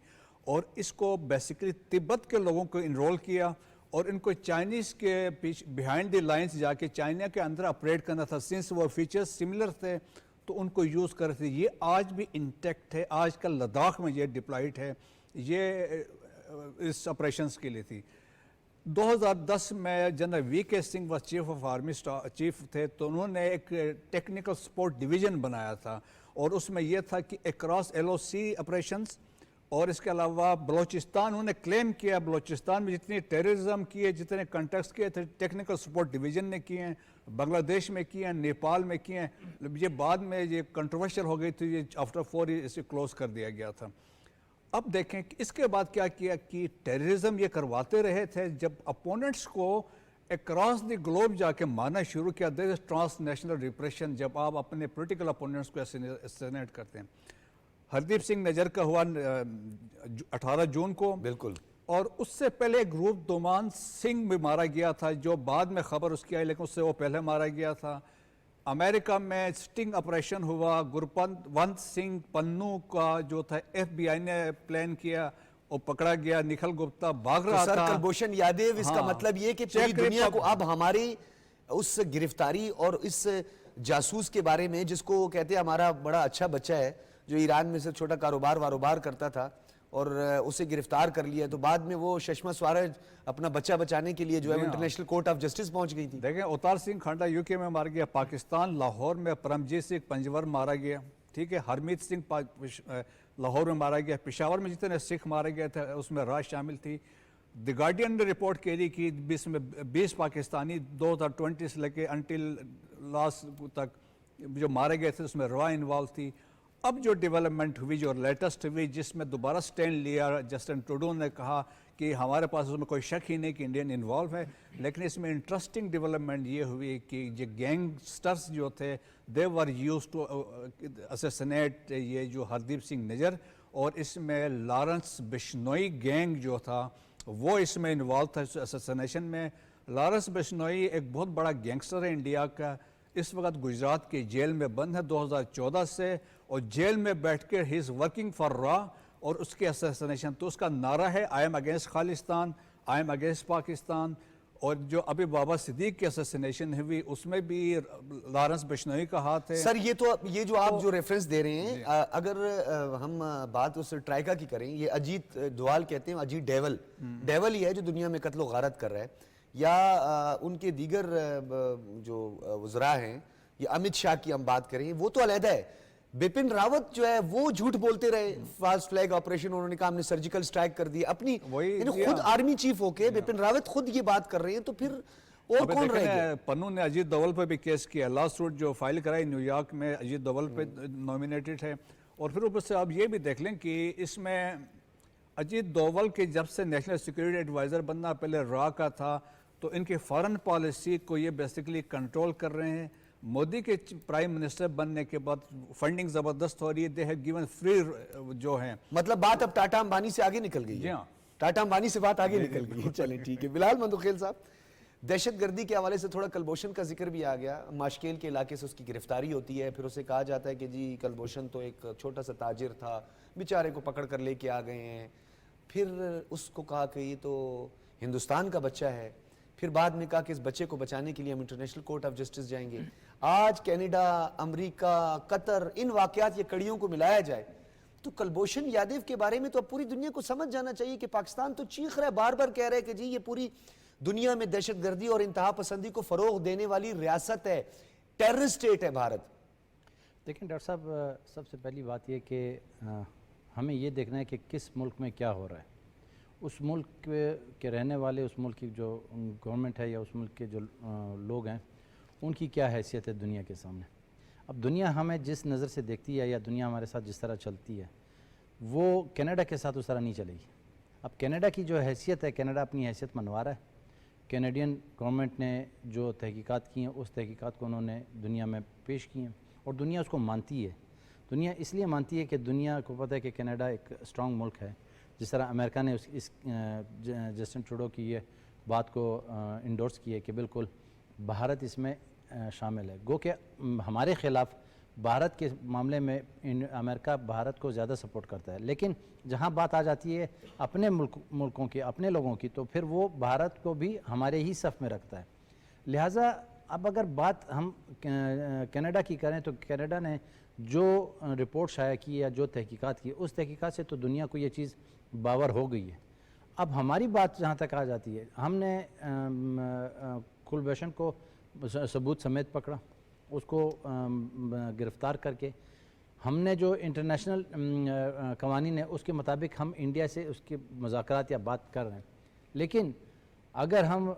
اور اس کو بیسیکلی تبت کے لوگوں کو انرول کیا، اور ان کو چائنیز کے بیہائنڈ دی لائنز جا کے چائنا کے اندر آپریٹ کرنا تھا، سنس وہ فیچرز سملر تھے تو ان کو یوز کر رہے تھے۔ یہ آج بھی انٹیکٹ ہے، آج کل لداخ میں یہ ڈپلائڈ ہے، یہ اس آپریشنز کے لیے تھی۔ 2010 میں general VK Singh was chief of army chief تھے، تو انہوں نے ایک ٹیکنیکل سپورٹ ڈویژن بنایا تھا، اور اس میں یہ تھا کہ اکراس LOC آپریشنز، اور اس کے علاوہ بلوچستان انہوں نے کلیم کیا بلوچستان میں جتنے ٹیررزم کیے، جتنے کنٹیکٹس کیے تھے ٹیکنیکل سپورٹ ڈویژن نے کیے ہیں، بنگلہ دیش میں کیے ہیں، نیپال میں کیے ہیں۔ یہ بعد میں یہ کنٹروورشل ہو گئی تھی، یہ آفٹر 4 اسے کلوز کر دیا گیا تھا۔ اب دیکھیں کہ اس کے بعد کیا کیا کہ ٹیررزم یہ کرواتے رہے تھے، جب اپوننٹس کو اکراس دی گلوب جا کے مارنا شروع کیا، دیر از ٹرانس نیشنل ریپریشن، جب آپ اپنے پولیٹیکل اپوننٹس کو اسینیٹ کرتے ہیں۔ ہردیپ سنگھ نجر کا ہوا 18 جون کو، بالکل، اور اس سے پہلے گروپ دومان سنگھ بھی مارا گیا تھا، جو بعد میں خبر اس کی آئی، لیکن اس سے وہ پہلے مارا گیا تھا۔ امریکہ میں سٹنگ آپریشن ہوا، گرپونت سنگھ پنو کا جو تھا FBI نے پلان کیا، وہ پکڑا گیا، نکھل گپتا بھاگ رہا تھا۔ سر کلبھوشن یادیو، اس کا مطلب یہ کہ پوری دنیا کو اب ہماری اس گرفتاری اور اس جاسوس کے بارے میں، جس کو کہتے ہیں ہمارا بڑا اچھا بچہ ہے، جو ایران میں سے چھوٹا کاروبار کرتا تھا، اور اسے گرفتار کر لیا، تو بعد میں وہ ششما سوارج اپنا بچہ بچانے کے لیے جو ہے انٹرنیشنل کورٹ آف جسٹس پہنچ گئی تھی۔ دیکھیں اوتار سنگھ کھانڈا UK میں مارا گیا، پاکستان لاہور میں پرمجیت سنگھ پنجور مارا گیا، ٹھیک ہے، ہرمیت سنگھ لاہور میں مارا گیا، پشاور میں جتنے سکھ مارے گئے تھے اس میں راج شامل تھی۔ دی گارڈین نے رپورٹ کی کہ 20 پاکستانی 2020 سے لے کے انٹل لاسٹ تک جو مارے گئے تھے اس میں روا انوالو تھی۔ اب جو ڈیولپمنٹ ہوئی، جو لیٹسٹ ہوئی، جس میں دوبارہ سٹینڈ لیا جسٹن ٹروڈو نے، کہا کہ ہمارے پاس اس میں کوئی شک ہی نہیں کہ انڈین انوالو ہے، لیکن اس میں انٹرسٹنگ ڈیولپمنٹ یہ ہوئی کہ یہ گینگسٹرز جو تھے دے ور یوز ٹو اسیسنیٹ یہ جو ہردیپ سنگھ نجر، اور اس میں لارنس بشنوئی گینگ جو تھا وہ اس میں انوالو تھا اسیسنیشن میں۔ لارنس بشنوئی ایک بہت بڑا گینگسٹر ہے انڈیا کا، اس وقت گجرات کے جیل میں بند ہے 2014 سے، اور جیل میں بیٹھ کے ہی از ورکنگ فار را، اور اس کے اسیسنیشن، تو اس کا نعرہ ہے I am against Khalistan, I am against Pakistan. اور جو ابھی بابا صدیق کی اسیسنیشن ہوئی اس میں بھی لارنس بشنوئی کا ہاتھ ہے۔ سر یہ جو آپ جو ریفرنس دے رہے ہیں، اگر ہم بات اس ٹرائکا کی کریں، یہ اجیت دوال کہتے ہیں، اجیت ڈیول ہی ہے جو دنیا میں قتل و غارت کر رہا ہے، یا ان کے دیگر جو وزراء ہیں، یا امت شاہ کی ہم بات کریں، وہ تو علیحدہ ہے، بپن راوت جو ہے وہ جھوٹ بولتے رہے, فاسٹ فلیگ آپریشن انہوں نے کہا ہم نے سرجیکل سٹرائک کر دی اپنی, یعنی خود آرمی چیف ہو کے بپن راوت خود یہ بات کر رہے ہیں, تو پھر اور کون رہ گیا؟ پنو نے اجیت دوول پہ بھی کیس کیا, لا سوٹ جو فائل کرائی نیو یارک میں اجیت دوول پہ نومینیٹڈ ہے. اور پھر اوپر سے آپ یہ بھی دیکھ لیں کہ اس میں اجیت دوول کے جب سے نیشنل سیکورٹی ایڈوائزر بننا پہلے را کا تھا, تو ان کے فارن پالیسی کو یہ بیسیکلی کنٹرول کر رہے ہیں. مودی کے پرائم منسٹر بننے کے بعد فنڈنگ زبردست ہو رہی ہے, دے ہیو گیون فری جو ہیں, مطلب بات اب ٹاٹا امبانی سے آگے نکل گئی ہے. جی ہاں, ٹاٹا امبانی سے بات آگے نکل گئی ہے. چلیں ٹھیک ہے. بلال مندوخیل صاحب, دہشت گردی کے حوالے سے تھوڑا کلبھوشن کا ذکر بھی آ گیا. ماشکیل کے علاقے سے اس کی گرفتاری ہوتی ہے, پھر اسے کہا جاتا ہے کہ جی کلبھوشن تو ایک چھوٹا سا تاجر تھا, بیچارے کو پکڑ کر لے کے آ گئے ہیں. پھر اس کو کہا کہ یہ تو ہندوستان کا بچہ ہے. پھر بعد میں کہا کہ اس بچے کو بچانے کے لیے ہم انٹرنیشنل کورٹ آف جسٹس جائیں گے. آج کینیڈا, امریکہ, قطر, ان واقعات یہ کڑیوں کو ملایا جائے تو کلبھوشن یادیو کے بارے میں تو اب پوری دنیا کو سمجھ جانا چاہیے کہ پاکستان تو چیخ رہا ہے, بار بار کہہ رہا ہے کہ جی یہ پوری دنیا میں دہشت گردی اور انتہا پسندی کو فروغ دینے والی ریاست ہے, ٹیرر اسٹیٹ ہے بھارت. دیکھیں ڈاکٹر صاحب, سب سے پہلی بات یہ کہ ہمیں یہ دیکھنا ہے کہ کس ملک میں کیا ہو رہا ہے. اس ملک کے رہنے والے, اس ملک کی جو گورنمنٹ ہے یا اس ملک کے جو لوگ ہیں, ان کی کیا حیثیت ہے دنیا کے سامنے. اب دنیا ہمیں جس نظر سے دیکھتی ہے یا دنیا ہمارے ساتھ جس طرح چلتی ہے, وہ کینیڈا کے ساتھ اس طرح نہیں چلے گی. اب کینیڈا کی جو حیثیت ہے, کینیڈا اپنی حیثیت منوا رہا ہے. کینیڈین گورنمنٹ نے جو تحقیقات کی ہیں, اس تحقیقات کو انہوں نے دنیا میں پیش کی ہیں, اور دنیا اس کو مانتی ہے. دنیا اس لیے مانتی ہے کہ دنیا کو پتہ ہے کہ کینیڈا ایک اسٹرانگ ملک ہے. جس طرح امریکہ نے اس جسٹن ٹروڈو کی یہ بات کو انڈورس کی ہے کہ بالکل بھارت اس میں شامل ہے. گو کہ ہمارے خلاف بھارت کے معاملے میں امریکہ بھارت کو زیادہ سپورٹ کرتا ہے, لیکن جہاں بات آ جاتی ہے اپنے ملکوں کی, اپنے لوگوں کی, تو پھر وہ بھارت کو بھی ہمارے ہی صف میں رکھتا ہے. لہٰذا اب اگر بات ہم کینیڈا کی کریں تو کینیڈا نے جو رپورٹ شائع کی یا جو تحقیقات کی, اس تحقیقات سے تو دنیا کو یہ چیز باور ہو گئی ہے. اب ہماری بات جہاں تک آ جاتی ہے, ہم نے کلبھوشن کو ثبوت سمیت پکڑا, اس کو گرفتار کر کے ہم نے جو انٹرنیشنل قوانین ہے اس کے مطابق ہم انڈیا سے اس کے مذاکرات یا بات کر رہے ہیں. لیکن اگر ہم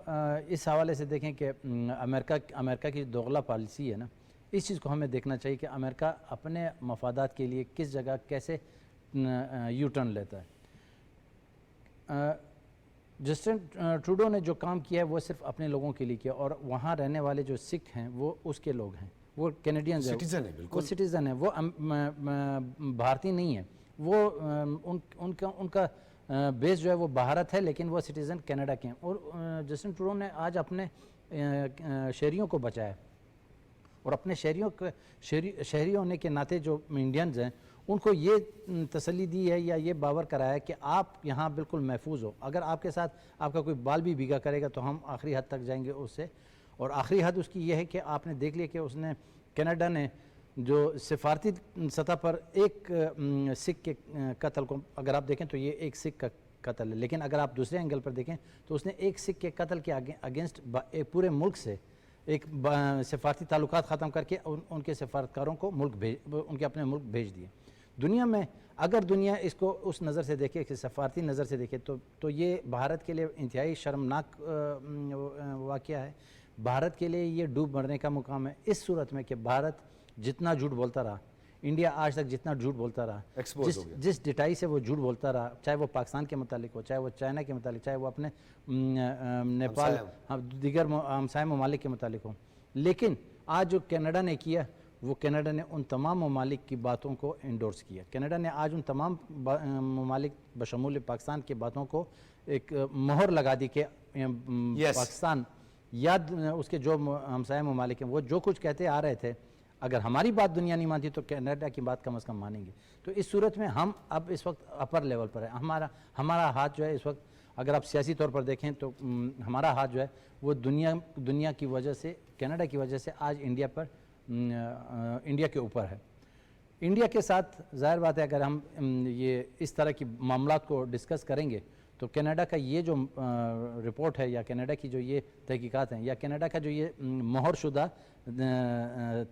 اس حوالے سے دیکھیں کہ امریکہ کی دوغلا پالیسی ہے نا, اس چیز کو ہمیں دیکھنا چاہیے کہ امریکہ اپنے مفادات کے لیے کس جگہ کیسے یو ٹرن لیتا ہے. جسٹن ٹروڈو نے جو کام کیا ہے وہ صرف اپنے لوگوں کے لیے کیا, اور وہاں رہنے والے جو سکھ ہیں وہ اس کے لوگ ہیں, وہ کینیڈینز ہیں, وہ سٹیزن ہیں, وہ بھارتی نہیں ہیں. وہ ان کا بیس جو ہے وہ بھارت ہے, لیکن وہ سٹیزن کینیڈا کے ہیں. اور جسٹن ٹروڈو نے آج اپنے شہریوں کو بچایا, اور اپنے شہری ہونے کے ناطے جو انڈینز ہیں ان کو یہ تسلی دی ہے یا یہ باور کرایا کہ آپ یہاں بالکل محفوظ ہو. اگر آپ کے ساتھ آپ کا کوئی بال بھی بھیگا کرے گا تو ہم آخری حد تک جائیں گے اس سے. اور آخری حد اس کی یہ ہے کہ آپ نے دیکھ لیا کہ اس نے کینیڈا نے جو سفارتی سطح پر ایک سکھ کے قتل کو اگر آپ دیکھیں تو یہ ایک سکھ کا قتل ہے, لیکن اگر آپ دوسرے اینگل پر دیکھیں تو اس نے ایک سکھ کے قتل کے اگینسٹ پورے ملک سے ایک سفارتی تعلقات ختم کر کے ان کے سفارتکاروں کو ان کے اپنے ملک بھیج دیے. دنیا میں اگر دنیا اس کو اس نظر سے دیکھے کہ سفارتی نظر سے دیکھے تو یہ بھارت کے لیے انتہائی شرمناک واقعہ ہے. بھارت کے لیے یہ ڈوب مرنے کا مقام ہے, اس صورت میں کہ بھارت جتنا جھوٹ بولتا رہا, انڈیا آج تک جتنا جھوٹ بولتا رہا, جس ڈٹائی سے وہ جھوٹ بولتا رہا, چاہے وہ پاکستان کے متعلق ہو, چاہے وہ چائنا کے متعلق, چاہے وہ اپنے نیپال دیگر ہمسائے ممالک کے متعلق ہو, لیکن آج جو کینیڈا نے کیا وہ کینیڈا نے ان تمام ممالک کی باتوں کو انڈورس کیا. کینیڈا نے آج ان تمام ممالک بشمول پاکستان کی باتوں کو ایک مہر لگا دی کہ پاکستان یا اس کے جو ہمسائے ممالک ہیں وہ جو کچھ کہتے آ رہے تھے, اگر ہماری بات دنیا نہیں مانتی تو کینیڈا کی بات کم از کم مانیں گے. تو اس صورت میں ہم اب اس وقت اپر لیول پر ہیں. ہمارا ہاتھ جو ہے اس وقت اگر آپ سیاسی طور پر دیکھیں تو ہمارا ہاتھ جو ہے وہ دنیا کی وجہ سے, کینیڈا کی وجہ سے آج انڈیا کے اوپر ہے. انڈیا کے ساتھ ظاہر بات ہے اگر ہم یہ اس طرح کی معاملات کو ڈسکس کریں گے تو کینیڈا کا یہ جو رپورٹ ہے یا کینیڈا کی جو یہ تحقیقات ہیں یا کینیڈا کا جو یہ مہر شدہ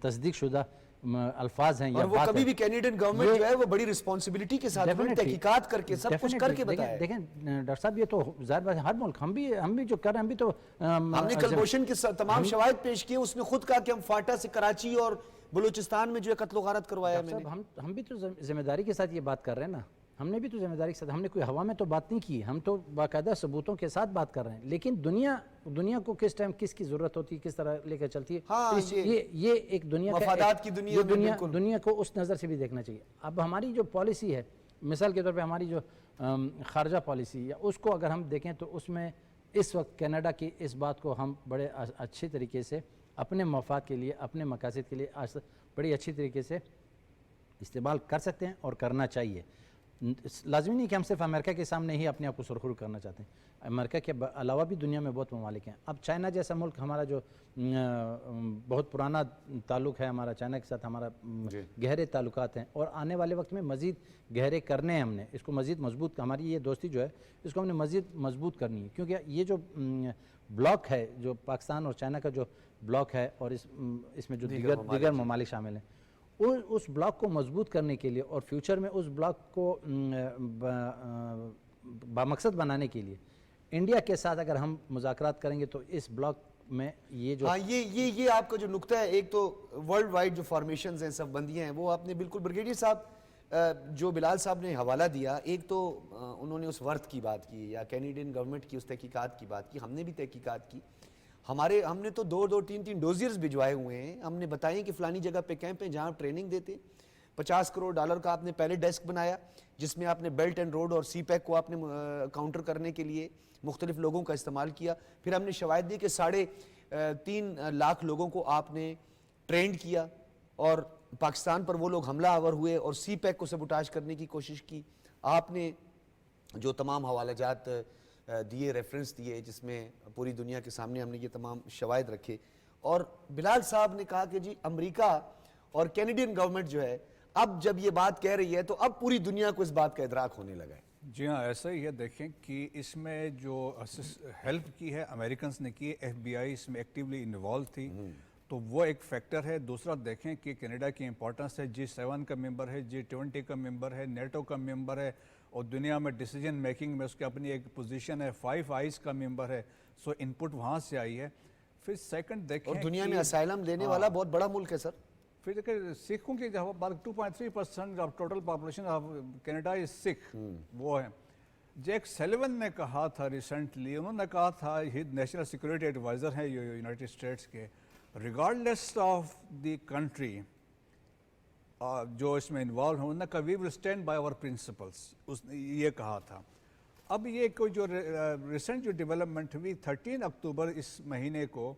تصدیق شدہ الفاظ ہیں یا اور وہ بات کبھی ہے، بھی کینیڈین گورنمنٹ جو ہے وہ بڑی رسپانسبلٹی کے ساتھ انہوں نے Definitely. تحقیقات کر کے سب کچھ کر کے Definitely. بتایا ہے۔ دیکھیں ڈاکٹر صاحب، یہ تو ظاہر بات ہے، ہر ملک ہم بھی جو کر رہے ہیں، ہم بھی تو ہم نے کلبھوشن کے تمام شواہد پیش کیے، اس نے خود کہا کہ ہم فاٹا سے کراچی اور بلوچستان میں جو ہے قتل و غارت کروایا ہے میں نے۔ صاحب ہم بھی تو ذمہ داری کے ساتھ یہ بات کر رہے ہیں نا، ہم نے بھی تو ذمہ داری کے ساتھ، ہم نے کوئی ہوا میں تو بات نہیں کی، ہم تو باقاعدہ ثبوتوں کے ساتھ بات کر رہے ہیں، لیکن دنیا کو کس ٹائم کس کی ضرورت ہوتی ہے، کس طرح لے کر چلتی ہے، ہاں، یہ ایک دنیا کا مفادات کی دنیا میں بالکل۔ دنیا کو اس نظر سے بھی دیکھنا چاہیے۔ اب ہماری جو پالیسی ہے، مثال کے طور پہ ہماری جو خارجہ پالیسی یا اس کو اگر ہم دیکھیں تو اس میں اس وقت کینیڈا کی اس بات کو ہم بڑے اچھے طریقے سے اپنے مفاد کے لیے، اپنے مقاصد کے لیے بڑی اچھی طریقے سے استعمال کر سکتے ہیں اور کرنا چاہیے۔ لازمی نہیں کہ ہم صرف امریکہ کے سامنے ہی اپنے آپ کو سرخرو کرنا چاہتے ہیں، امریکہ کے علاوہ بھی دنیا میں بہت ممالک ہیں۔ اب چائنا جیسا ملک ہمارا جو بہت پرانا تعلق ہے ہمارا چائنا کے ساتھ، ہمارا گہرے تعلقات ہیں اور آنے والے وقت میں مزید گہرے کرنے ہیں، ہم نے اس کو مزید مضبوط، ہماری یہ دوستی جو ہے اس کو ہم نے مزید مضبوط کرنی ہے، کیونکہ یہ جو بلاک ہے، جو پاکستان اور چائنا کا جو بلاک ہے اور اس میں جو دیگر ممالک شامل ہیں، اس بلاک کو مضبوط کرنے کے لیے اور فیوچر میں اس بلاک کو بامقصد بنانے کے لیے انڈیا کے ساتھ اگر ہم مذاکرات کریں گے تو اس بلاک میں یہ جو ہاں یہ آپ کا جو نقطہ ہے، ایک تو ورلڈ وائڈ جو فارمیشنز ہیں، سب بندیاں ہیں، وہ آپ نے بالکل بریگیڈیئر صاحب جو بلال صاحب نے حوالہ دیا، ایک تو انہوں نے اس ورت کی بات کی یا کینیڈین گورنمنٹ کی اس تحقیقات کی بات کی، ہم نے بھی تحقیقات کی، ہم نے تو 2 3 ڈوزیئرز بھجوائے ہوئے ہیں، ہم نے بتائیں کہ فلانی جگہ پہ کیمپ ہیں جہاں آپ ٹریننگ دیتے، $50 کروڑ کا آپ نے پہلے ڈیسک بنایا جس میں آپ نے بیلٹ اینڈ روڈ اور سی پیک کو آپ نے کاؤنٹر کرنے کے لیے مختلف لوگوں کا استعمال کیا، پھر ہم نے شواہد دی کہ 3.5 لاکھ لوگوں کو آپ نے ٹرینڈ کیا اور پاکستان پر وہ لوگ حملہ آور ہوئے اور سی پیک کو سبوٹاج کرنے کی کوشش کی۔ آپ نے جو تمام حوالہ جات دیے، ریفرنس دیے، جس میں پوری دنیا کے سامنے ہم نے یہ تمام شواہد رکھے، اور بلال صاحب نے کہا کہ جی امریکہ اور کینیڈین گورنمنٹ جو ہے اب جب یہ بات کہہ رہی ہے تو اب پوری دنیا کو اس بات کا ادراک ہونے لگا ہے۔ جی ہاں، ایسا ہی ہے۔ دیکھیں کہ اس میں جو ہیلپ کی ہے امریکنز نے کی، ایف بی آئی اس میں ایکٹیولی انوالو تھی، تو وہ ایک فیکٹر ہے۔ دوسرا دیکھیں کہ کینیڈا کی امپورٹنس ہے، G7 کا ممبر ہے، G20 کا ممبر ہے، نیٹو کا ممبر ہے، اور دنیا میں ڈیسیجن میکنگ میں اس کی اپنی ایک پوزیشن ہے، 5 آئیز کا ممبر ہے، سو انپٹ وہاں سے آئی ہے۔ پھر سیکنڈ دیکھیں اور دنیا میں اسائلم لینے والا بہت بڑا ملک ہے سر۔ پھر دیکھیں سکھوں کی جب بات 2.3% of total population of Canada is Sikh, وہ ہیں۔ جیک سیلیون نے کہا تھا ریسنٹلی، انہوں نے کہا تھا، نیشنل سیکورٹی ایڈوائزر ہیں یونائٹڈ اسٹیٹس کے، ریگارڈلیس آف دی کنٹری جو اس میں انوالو ہیں، انہوں نے کہا we will stand by our principles, اس نے یہ کہا تھا۔ اب یہ کوئی جو ریسنٹ جو ڈیولپمنٹ ہوئی 13 اکتوبر اس مہینے کو،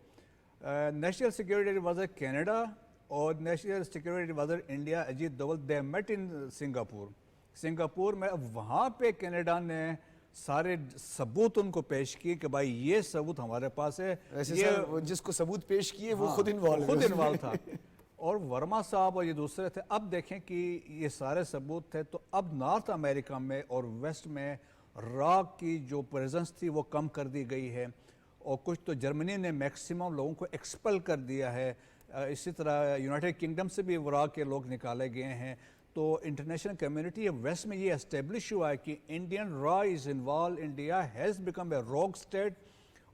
نیشنل سیکورٹی ایڈوائزر کینیڈا اور national security adviser India Ajit Doval, they met in Singapore میں۔ اب وہاں پہ کینیڈا نے سارے ثبوت ان کو پیش کیے کہ بھائی یہ ثبوت ہمارے پاس ہے، یہ جس کو ثبوت پیش کیے وہ خود انوالو تھا، اور ورما صاحب اور یہ دوسرے تھے۔ اب دیکھیں کہ یہ سارے ثبوت تھے، تو اب نارتھ امریکہ میں اور ویسٹ میں راک کی جو پریزنس تھی وہ کم کر دی گئی ہے، اور کچھ تو جرمنی نے میکسیمم لوگوں کو ایکسپل کر دیا ہے، اسی طرح یونائٹڈ کنگڈم سے بھی راک کے لوگ نکالے گئے ہیں۔ تو انٹرنیشنل کمیونٹی ویسٹ میں یہ اسٹیبلش ہوا ہے کہ انڈین را is involve, India has become a روگ اسٹیٹ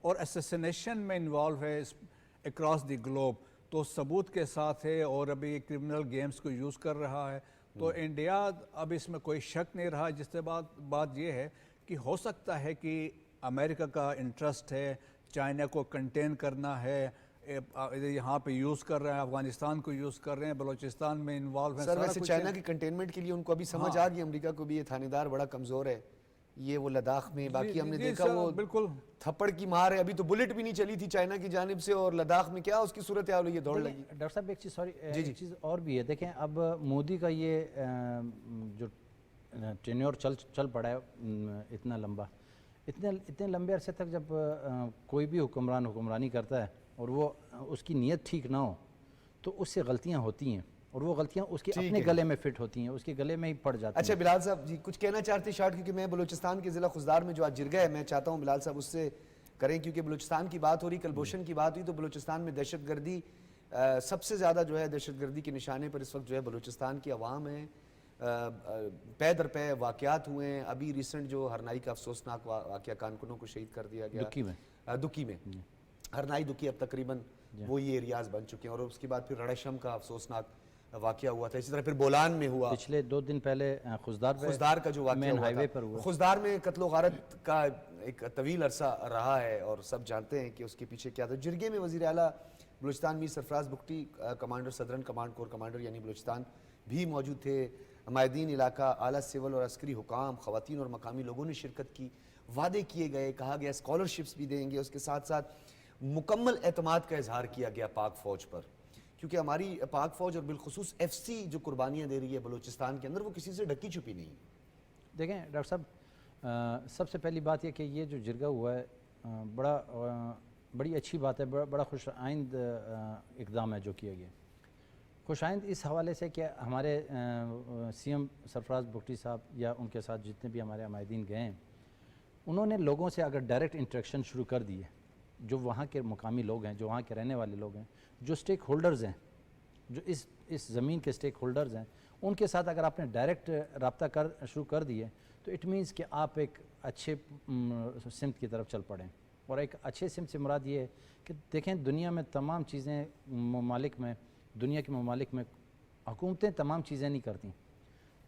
اور اسیسینیشن میں انوالو ہے اکراس دی گلوب، تو ثبوت کے ساتھ ہے، اور ابھی کرمنل گیمز کو یوز کر رہا ہے۔ تو انڈیا اب اس میں کوئی شک نہیں رہا۔ جس سے بات یہ ہے کہ ہو سکتا ہے کہ امریکہ کا انٹرسٹ ہے چائنا کو کنٹین کرنا ہے، یہاں پہ یوز کر رہے ہیں، افغانستان کو یوز کر رہے ہیں، بلوچستان میں انوالو ہیں۔ سر ویسے چائنا کی کنٹینمنٹ کے لیے ان کو ابھی سمجھ آ گئی امریکہ کو بھی یہ تھانے دار بڑا کمزور ہے، یہ وہ لداخ میں، باقی ہم نے دیکھا وہ بالکل تھپڑ کی مار ہے، ابھی تو بلٹ بھی نہیں چلی تھی چائنا کی جانب سے، اور لداخ میں کیا اس کی صورتحال ہوئی ہے، دوڑ لگی۔ ڈاکٹر صاحب ایک چیز ایک چیز اور بھی ہے، دیکھیں اب مودی کا یہ جو ٹینیور چل پڑا ہے اتنا لمبا، اتنے لمبے عرصے تک جب کوئی بھی حکمران حکمرانی کرتا ہے اور وہ اس کی نیت ٹھیک نہ ہو تو اس سے غلطیاں ہوتی ہیں، اور وہ غلطیاں اس کے اپنے گلے میں فٹ ہوتی ہیں، اس کے گلے میں ہی پڑ جاتی ہیں۔ اچھا بلال صاحب جی کچھ کہنا چاہتے ہیں شارٹ، کیونکہ میں بلوچستان کے ضلع خزدار میں جو آج جرگہ ہے، میں چاہتا ہوں بلال صاحب اس سے کریں، کیونکہ بلوچستان کی بات ہو رہی، کلبھوشن کی بات ہوئی، تو بلوچستان میں دہشت گردی سب سے زیادہ جو ہے دہشت گردی کے نشانے پر اس وقت جو ہے بلوچستان کی عوام ہے. پے در پے واقعات ہوئے ہیں. ابھی ریسنٹ جو ہرنائی کا افسوسناک واقعہ کانکنوں کو شہید کر دیا گیا دکی میں ہرنائی دکی اب تقریباً وہ یہ ایریاز بن چکے ہیں, اور اس کے بعد پھر رڑشم کا افسوسناک واقعہ ہوا تھا. اسی طرح پھر بولان میں ہوا, پچھلے 2 دن پہلے خزدار کا جو واقعہ ہوا تھا. خزدار میں قتل و غارت کا ایک طویل عرصہ رہا ہے اور سب جانتے ہیں کہ اس کے پیچھے کیا تھا. جرگے میں وزیر اعلیٰ Balochistan Mir Sarfaraz Bugti, commander southern command corps commander یعنی بلوچستان بھی موجود تھے. مائدین علاقہ, اعلیٰ سول اور عسکری حکام, خواتین اور مقامی لوگوں نے شرکت کی. وعدے کیے گئے, کہا گیا اسکالرشپس بھی دیں گے. اس کے ساتھ ساتھ مکمل اعتماد کا اظہار کیا گیا پاک فوج پر, کیونکہ ہماری پاک فوج اور بالخصوص ایف سی جو قربانیاں دے رہی ہے بلوچستان کے اندر, وہ کسی سے ڈکی چھپی نہیں. دیکھیں ڈاکٹر صاحب, سب سے پہلی بات یہ کہ یہ جو جرگہ ہوا ہے بڑی اچھی بات ہے, بڑا خوش آئند اقدام ہے جو کیا گیا. خوش آئند اس حوالے سے کہ ہمارے سی ایم سرفراز بگٹی صاحب یا ان کے ساتھ جتنے بھی ہمارے عمائدین گئے ہیں, انہوں نے لوگوں سے اگر ڈائریکٹ انٹریکشن شروع کر دی ہے, جو وہاں کے مقامی لوگ ہیں, جو وہاں کے رہنے والے لوگ ہیں, جو سٹیک ہولڈرز ہیں, جو اس زمین کے سٹیک ہولڈرز ہیں, ان کے ساتھ اگر آپ نے ڈائریکٹ رابطہ شروع کر دیے تو اٹ مینس کہ آپ ایک اچھے سمت کی طرف چل پڑیں. اور ایک اچھے سمت سے مراد یہ ہے کہ دیکھیں دنیا میں تمام چیزیں دنیا کے ممالک میں حکومتیں تمام چیزیں نہیں کرتی.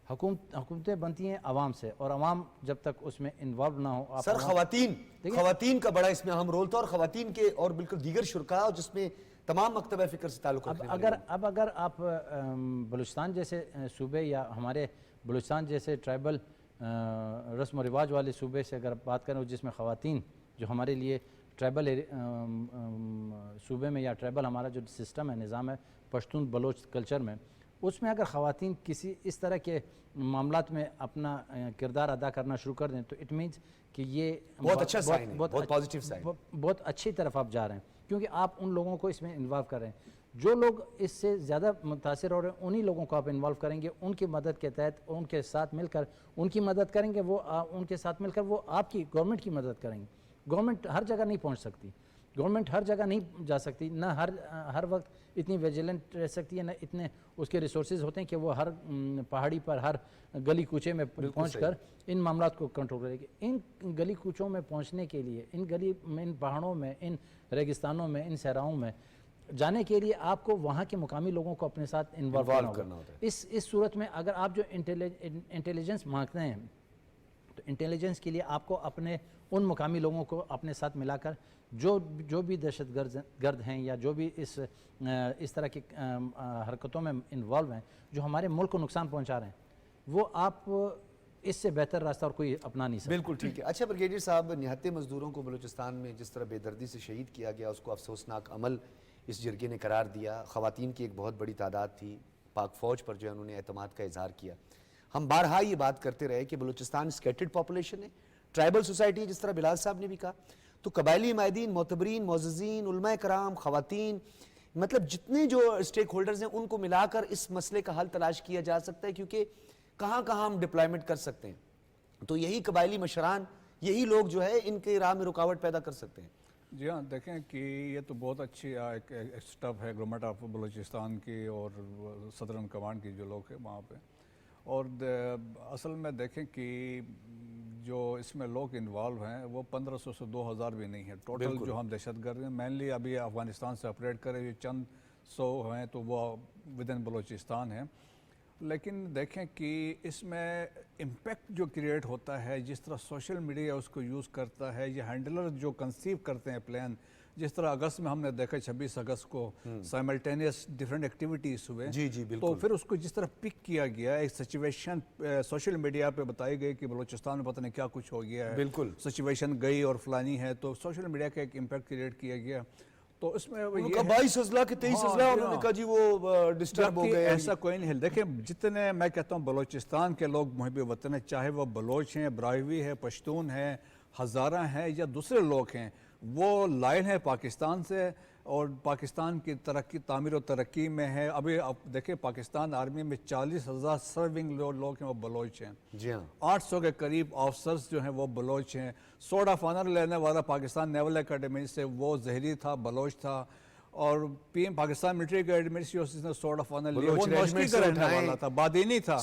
حکومتیں بنتی ہیں عوام سے, اور عوام جب تک اس میں انوالو نہ ہو. سر خواتین کا بڑا اس میں اہم رول تھا, اور خواتین کے اور بالکل دیگر شرکاء جس میں تمام مکتبہ فکر سے تعلق رکھنے والے. اگر آپ بلوچستان جیسے صوبے یا ہمارے بلوچستان جیسے ٹرائبل رسم و رواج والے صوبے سے اگر بات کریں, جس میں خواتین جو ہمارے لیے ٹرائبل صوبے میں یا ٹرائبل ہمارا جو سسٹم ہے, نظام ہے پشتون بلوچ کلچر میں, اس میں اگر خواتین کسی اس طرح کے معاملات میں اپنا کردار ادا کرنا شروع کر دیں تو اٹ مینس کہ یہ بہت اچھا سائن ہے, بہت پازیٹیو سائن, بہت اچھی طرف آپ جا رہے ہیں, کیونکہ آپ ان لوگوں کو اس میں انوالو کر رہے ہیں. جو لوگ اس سے زیادہ متاثر ہو رہے ہیں انہی لوگوں کو آپ انوالو کریں گے, ان کی مدد کے تحت ان کے ساتھ مل کر ان کی مدد کریں گے, وہ ان کے ساتھ مل کر وہ آپ کی گورنمنٹ کی مدد کریں گے. گورنمنٹ ہر جگہ نہیں پہنچ سکتی, گورنمنٹ ہر جگہ نہیں جا سکتی, نہ ہر وقت اتنی ویجیلنٹ رہ سکتی ہے, نہ اتنے اس کے ریسورسز ہوتے ہیں کہ وہ ہر پہاڑی پر ہر گلی کوچے میں پہنچ کر ان معاملات کو کنٹرول کرے گی. ان گلی کوچوں میں پہنچنے کے لیے, ان پہاڑوں میں, ان ریگستانوں میں, ان صحراؤں میں جانے کے لیے آپ کو وہاں کے مقامی لوگوں کو اپنے ساتھ انوالو کرنا ہوتا ہے. اس صورت میں اگر آپ جو انٹیلیجنس مانگتے ہیں تو انٹیلیجنس کے لیے آپ کو اپنے ان مقامی لوگوں کو اپنے ساتھ ملا کر جو بھی دہشت گرد ہیں یا جو بھی اس طرح کی حرکتوں میں انوالو ہیں جو ہمارے ملک کو نقصان پہنچا رہے ہیں, وہ آپ اس سے بہتر راستہ اور کوئی اپنا نہیں سکتا. بالکل ٹھیک ہے. اچھا بریگیڈیئر صاحب, نہتے مزدوروں کو بلوچستان میں جس طرح بے دردی سے شہید کیا گیا, اس کو افسوسناک عمل اس جرگے نے قرار دیا. خواتین کی ایک بہت بڑی تعداد تھی, پاک فوج پر جو ہے انہوں نے اعتماد کا اظہار کیا. ہم بارہا یہ بات کرتے رہے کہ بلوچستان اسکیٹرڈ پاپولیشن ہے, ٹرائبل سوسائٹی, جس طرح بلال صاحب نے بھی کہا, تو قبائلی مائدین, معتبرین, معززین, علماء کرام, خواتین, مطلب جتنے جو اسٹیک ہولڈرز ہیں ان کو ملا کر اس مسئلے کا حل تلاش کیا جا سکتا ہے, کیونکہ کہاں ہم ڈپلائمنٹ کر سکتے ہیں, تو یہی قبائلی مشران, یہی لوگ جو ہے ان کے راہ میں رکاوٹ پیدا کر سکتے ہیں. جی ہاں, دیکھیں کہ یہ تو بہت اچھی ایک اسٹیپ ہے گورنمنٹ آف بلوچستان کی اور صدرن کمانڈ کی جو لوگ ہیں وہاں پہ. اور اصل میں دیکھیں کہ جو اس میں لوگ انوالو ہیں وہ 1500 سے 2000 بھی نہیں ہیں ٹوٹل جو ہم دہشت گرد ہیں. مینلی ابھی افغانستان سے آپریٹ کرے ہوئے چند 100 ہیں تو وہ ود ان بلوچستان ہیں. لیکن دیکھیں کہ اس میں امپیکٹ جو کریٹ ہوتا ہے, جس طرح سوشل میڈیا اس کو یوز کرتا ہے, یہ ہینڈلر جو کنسیو کرتے ہیں پلان, جس طرح اگست میں ہم نے دیکھا 26 اگست کو سائملٹینیس ڈیفرنٹ ایکٹیویٹیز ہوئے, تو پھر اس کو جس طرح پک کیا گیا, ایک سچویشن سوشل میڈیا پہ بتائی گئی کہ بلوچستان میں پتہ نہیں کیا کچھ ہو گیا ہے, سچویشن گئی اور فلانی ہے, تو سوشل میڈیا کا ایک امپیکٹ کریٹ کیا گیا. تو اس میں 22 اضلاع کے 23 اضلاع انہوں نے کہا جی وہ ڈسٹرب ہو گئے. ایسا کوئی نہیں ہے. دیکھیں جتنے میں کہتا ہوں بلوچستان کے لوگ محب وطن ہیں, چاہے وہ بلوچ ہیں, براہوی ہے, پشتون ہیں, ہزارہ ہیں یا دوسرے لوگ ہیں, وہ لائن ہے پاکستان سے اور پاکستان کی ترقی, تعمیر و ترقی میں ہے. ابھی آپ دیکھیں پاکستان آرمی میں 40,000 سرونگ لوگ ہیں وہ بلوچ ہیں. جی ہاں, 800 کے قریب آفسرز جو ہیں وہ بلوچ ہیں. سوڈ آف آنر لینے والا پاکستان نیول اکیڈمی سے وہ زہری تھا, بلوچ تھا. اور P M Pakistan military academy سے سورڈ آف آنر لیا، وہ بلوچ نوشکی ریجمنٹ سے کا رہنے اٹھائیں، والا تھا، بادینی تھا.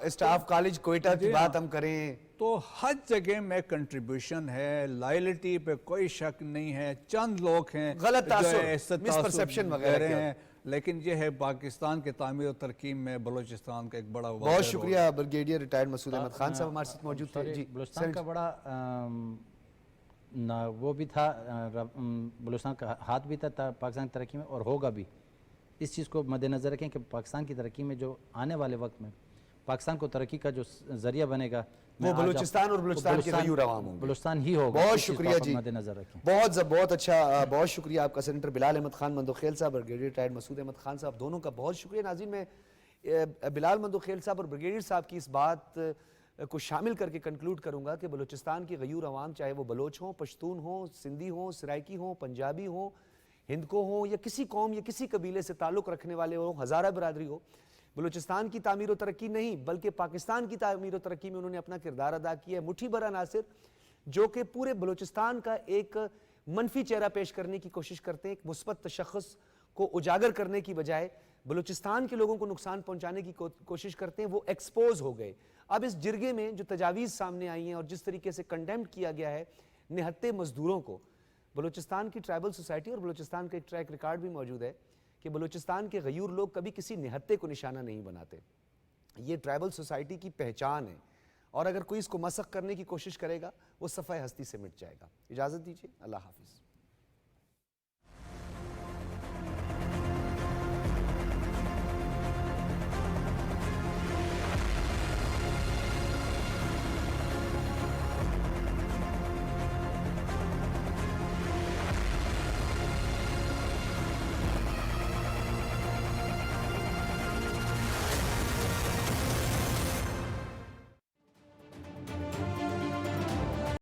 اسٹاف کالج کوئٹہ کی جی بات ہاں. ہم کریں، تو ہر جگہ میں کنٹریبیوشن ہے، لائلٹی پہ کوئی شک نہیں ہے. چند لوگ ہیں غلط تاثر، جو ایسے misperception تاثر وغیرہ دے کیا رہے ہیں، لیکن یہ ہے پاکستان کے تعمیر و ترقی میں بلوچستان کا ایک بڑا واضح بہت رول. شکریہ بریگیڈیئر ریٹائرڈ مسعود احمد خان صاحب ہمارے ساتھ موجود تھے. جی بلوچستان کا بڑا وہ بھی تھا، بلوچستان کا ہاتھ بھی تھا پاکستان کی ترقی میں، اور ہوگا بھی. اس چیز کو مد نظر رکھیں کہ پاکستان کی ترقی میں جو آنے والے وقت میں پاکستان کو ترقی کا جو ذریعہ بنے گا وہ بلوچستان اور بلوچستان کے غیور عوام ہوں گے. بلوچستان ہی ہوگا. بہت اس چیز کو شکریہ آپ جی، مد نظر رکھیں. بہت اچھا، بہت شکریہ آپ کا سینیٹر بلال احمد خان مندوخیل صاحب اور بریگیڈیئر ریٹائرڈ مسعود احمد خان صاحب دونوں کا بہت شکریہ. ناظرین، میں بلال مندوخیل صاحب اور بریگیڈیئر صاحب کی اس بات کو شامل کر کے کنکلوڈ کروں گا کہ بلوچستان کی غیور عوام، چاہے وہ بلوچ ہوں، پشتون ہوں، سندھی ہوں، سرائکی ہوں، پنجابی ہوں، ہندکو ہوں، یا کسی قوم یا کسی قبیلے سے تعلق رکھنے والے ہوں، ہزارہ برادری ہو، بلوچستان کی تعمیر و ترقی نہیں بلکہ پاکستان کی تعمیر و ترقی میں انہوں نے اپنا کردار ادا کیا ہے. مٹھی بھر عناصر جو کہ پورے بلوچستان کا ایک منفی چہرہ پیش کرنے کی کوشش کرتے ہیں، ایک مثبت تشخص کو اجاگر کرنے کی بجائے بلوچستان کے لوگوں کو نقصان پہنچانے کی کوشش کرتے ہیں، وہ ایکسپوز ہو گئے. اب اس جرگے میں جو تجاویز سامنے آئی ہیں اور جس طریقے سے کنڈیمڈ کیا گیا ہے نہتے مزدوروں کو، بلوچستان کی ٹرائبل سوسائٹی اور بلوچستان کا ایک ٹریک ریکارڈ بھی موجود ہے کہ بلوچستان کے غیور لوگ کبھی کسی نہتے کو نشانہ نہیں بناتے. یہ ٹرائبل سوسائٹی کی پہچان ہے، اور اگر کوئی اس کو مسخ کرنے کی کوشش کرے گا وہ صفحہ ہستی سے مٹ جائے گا. اجازت دیجیے، اللہ حافظ.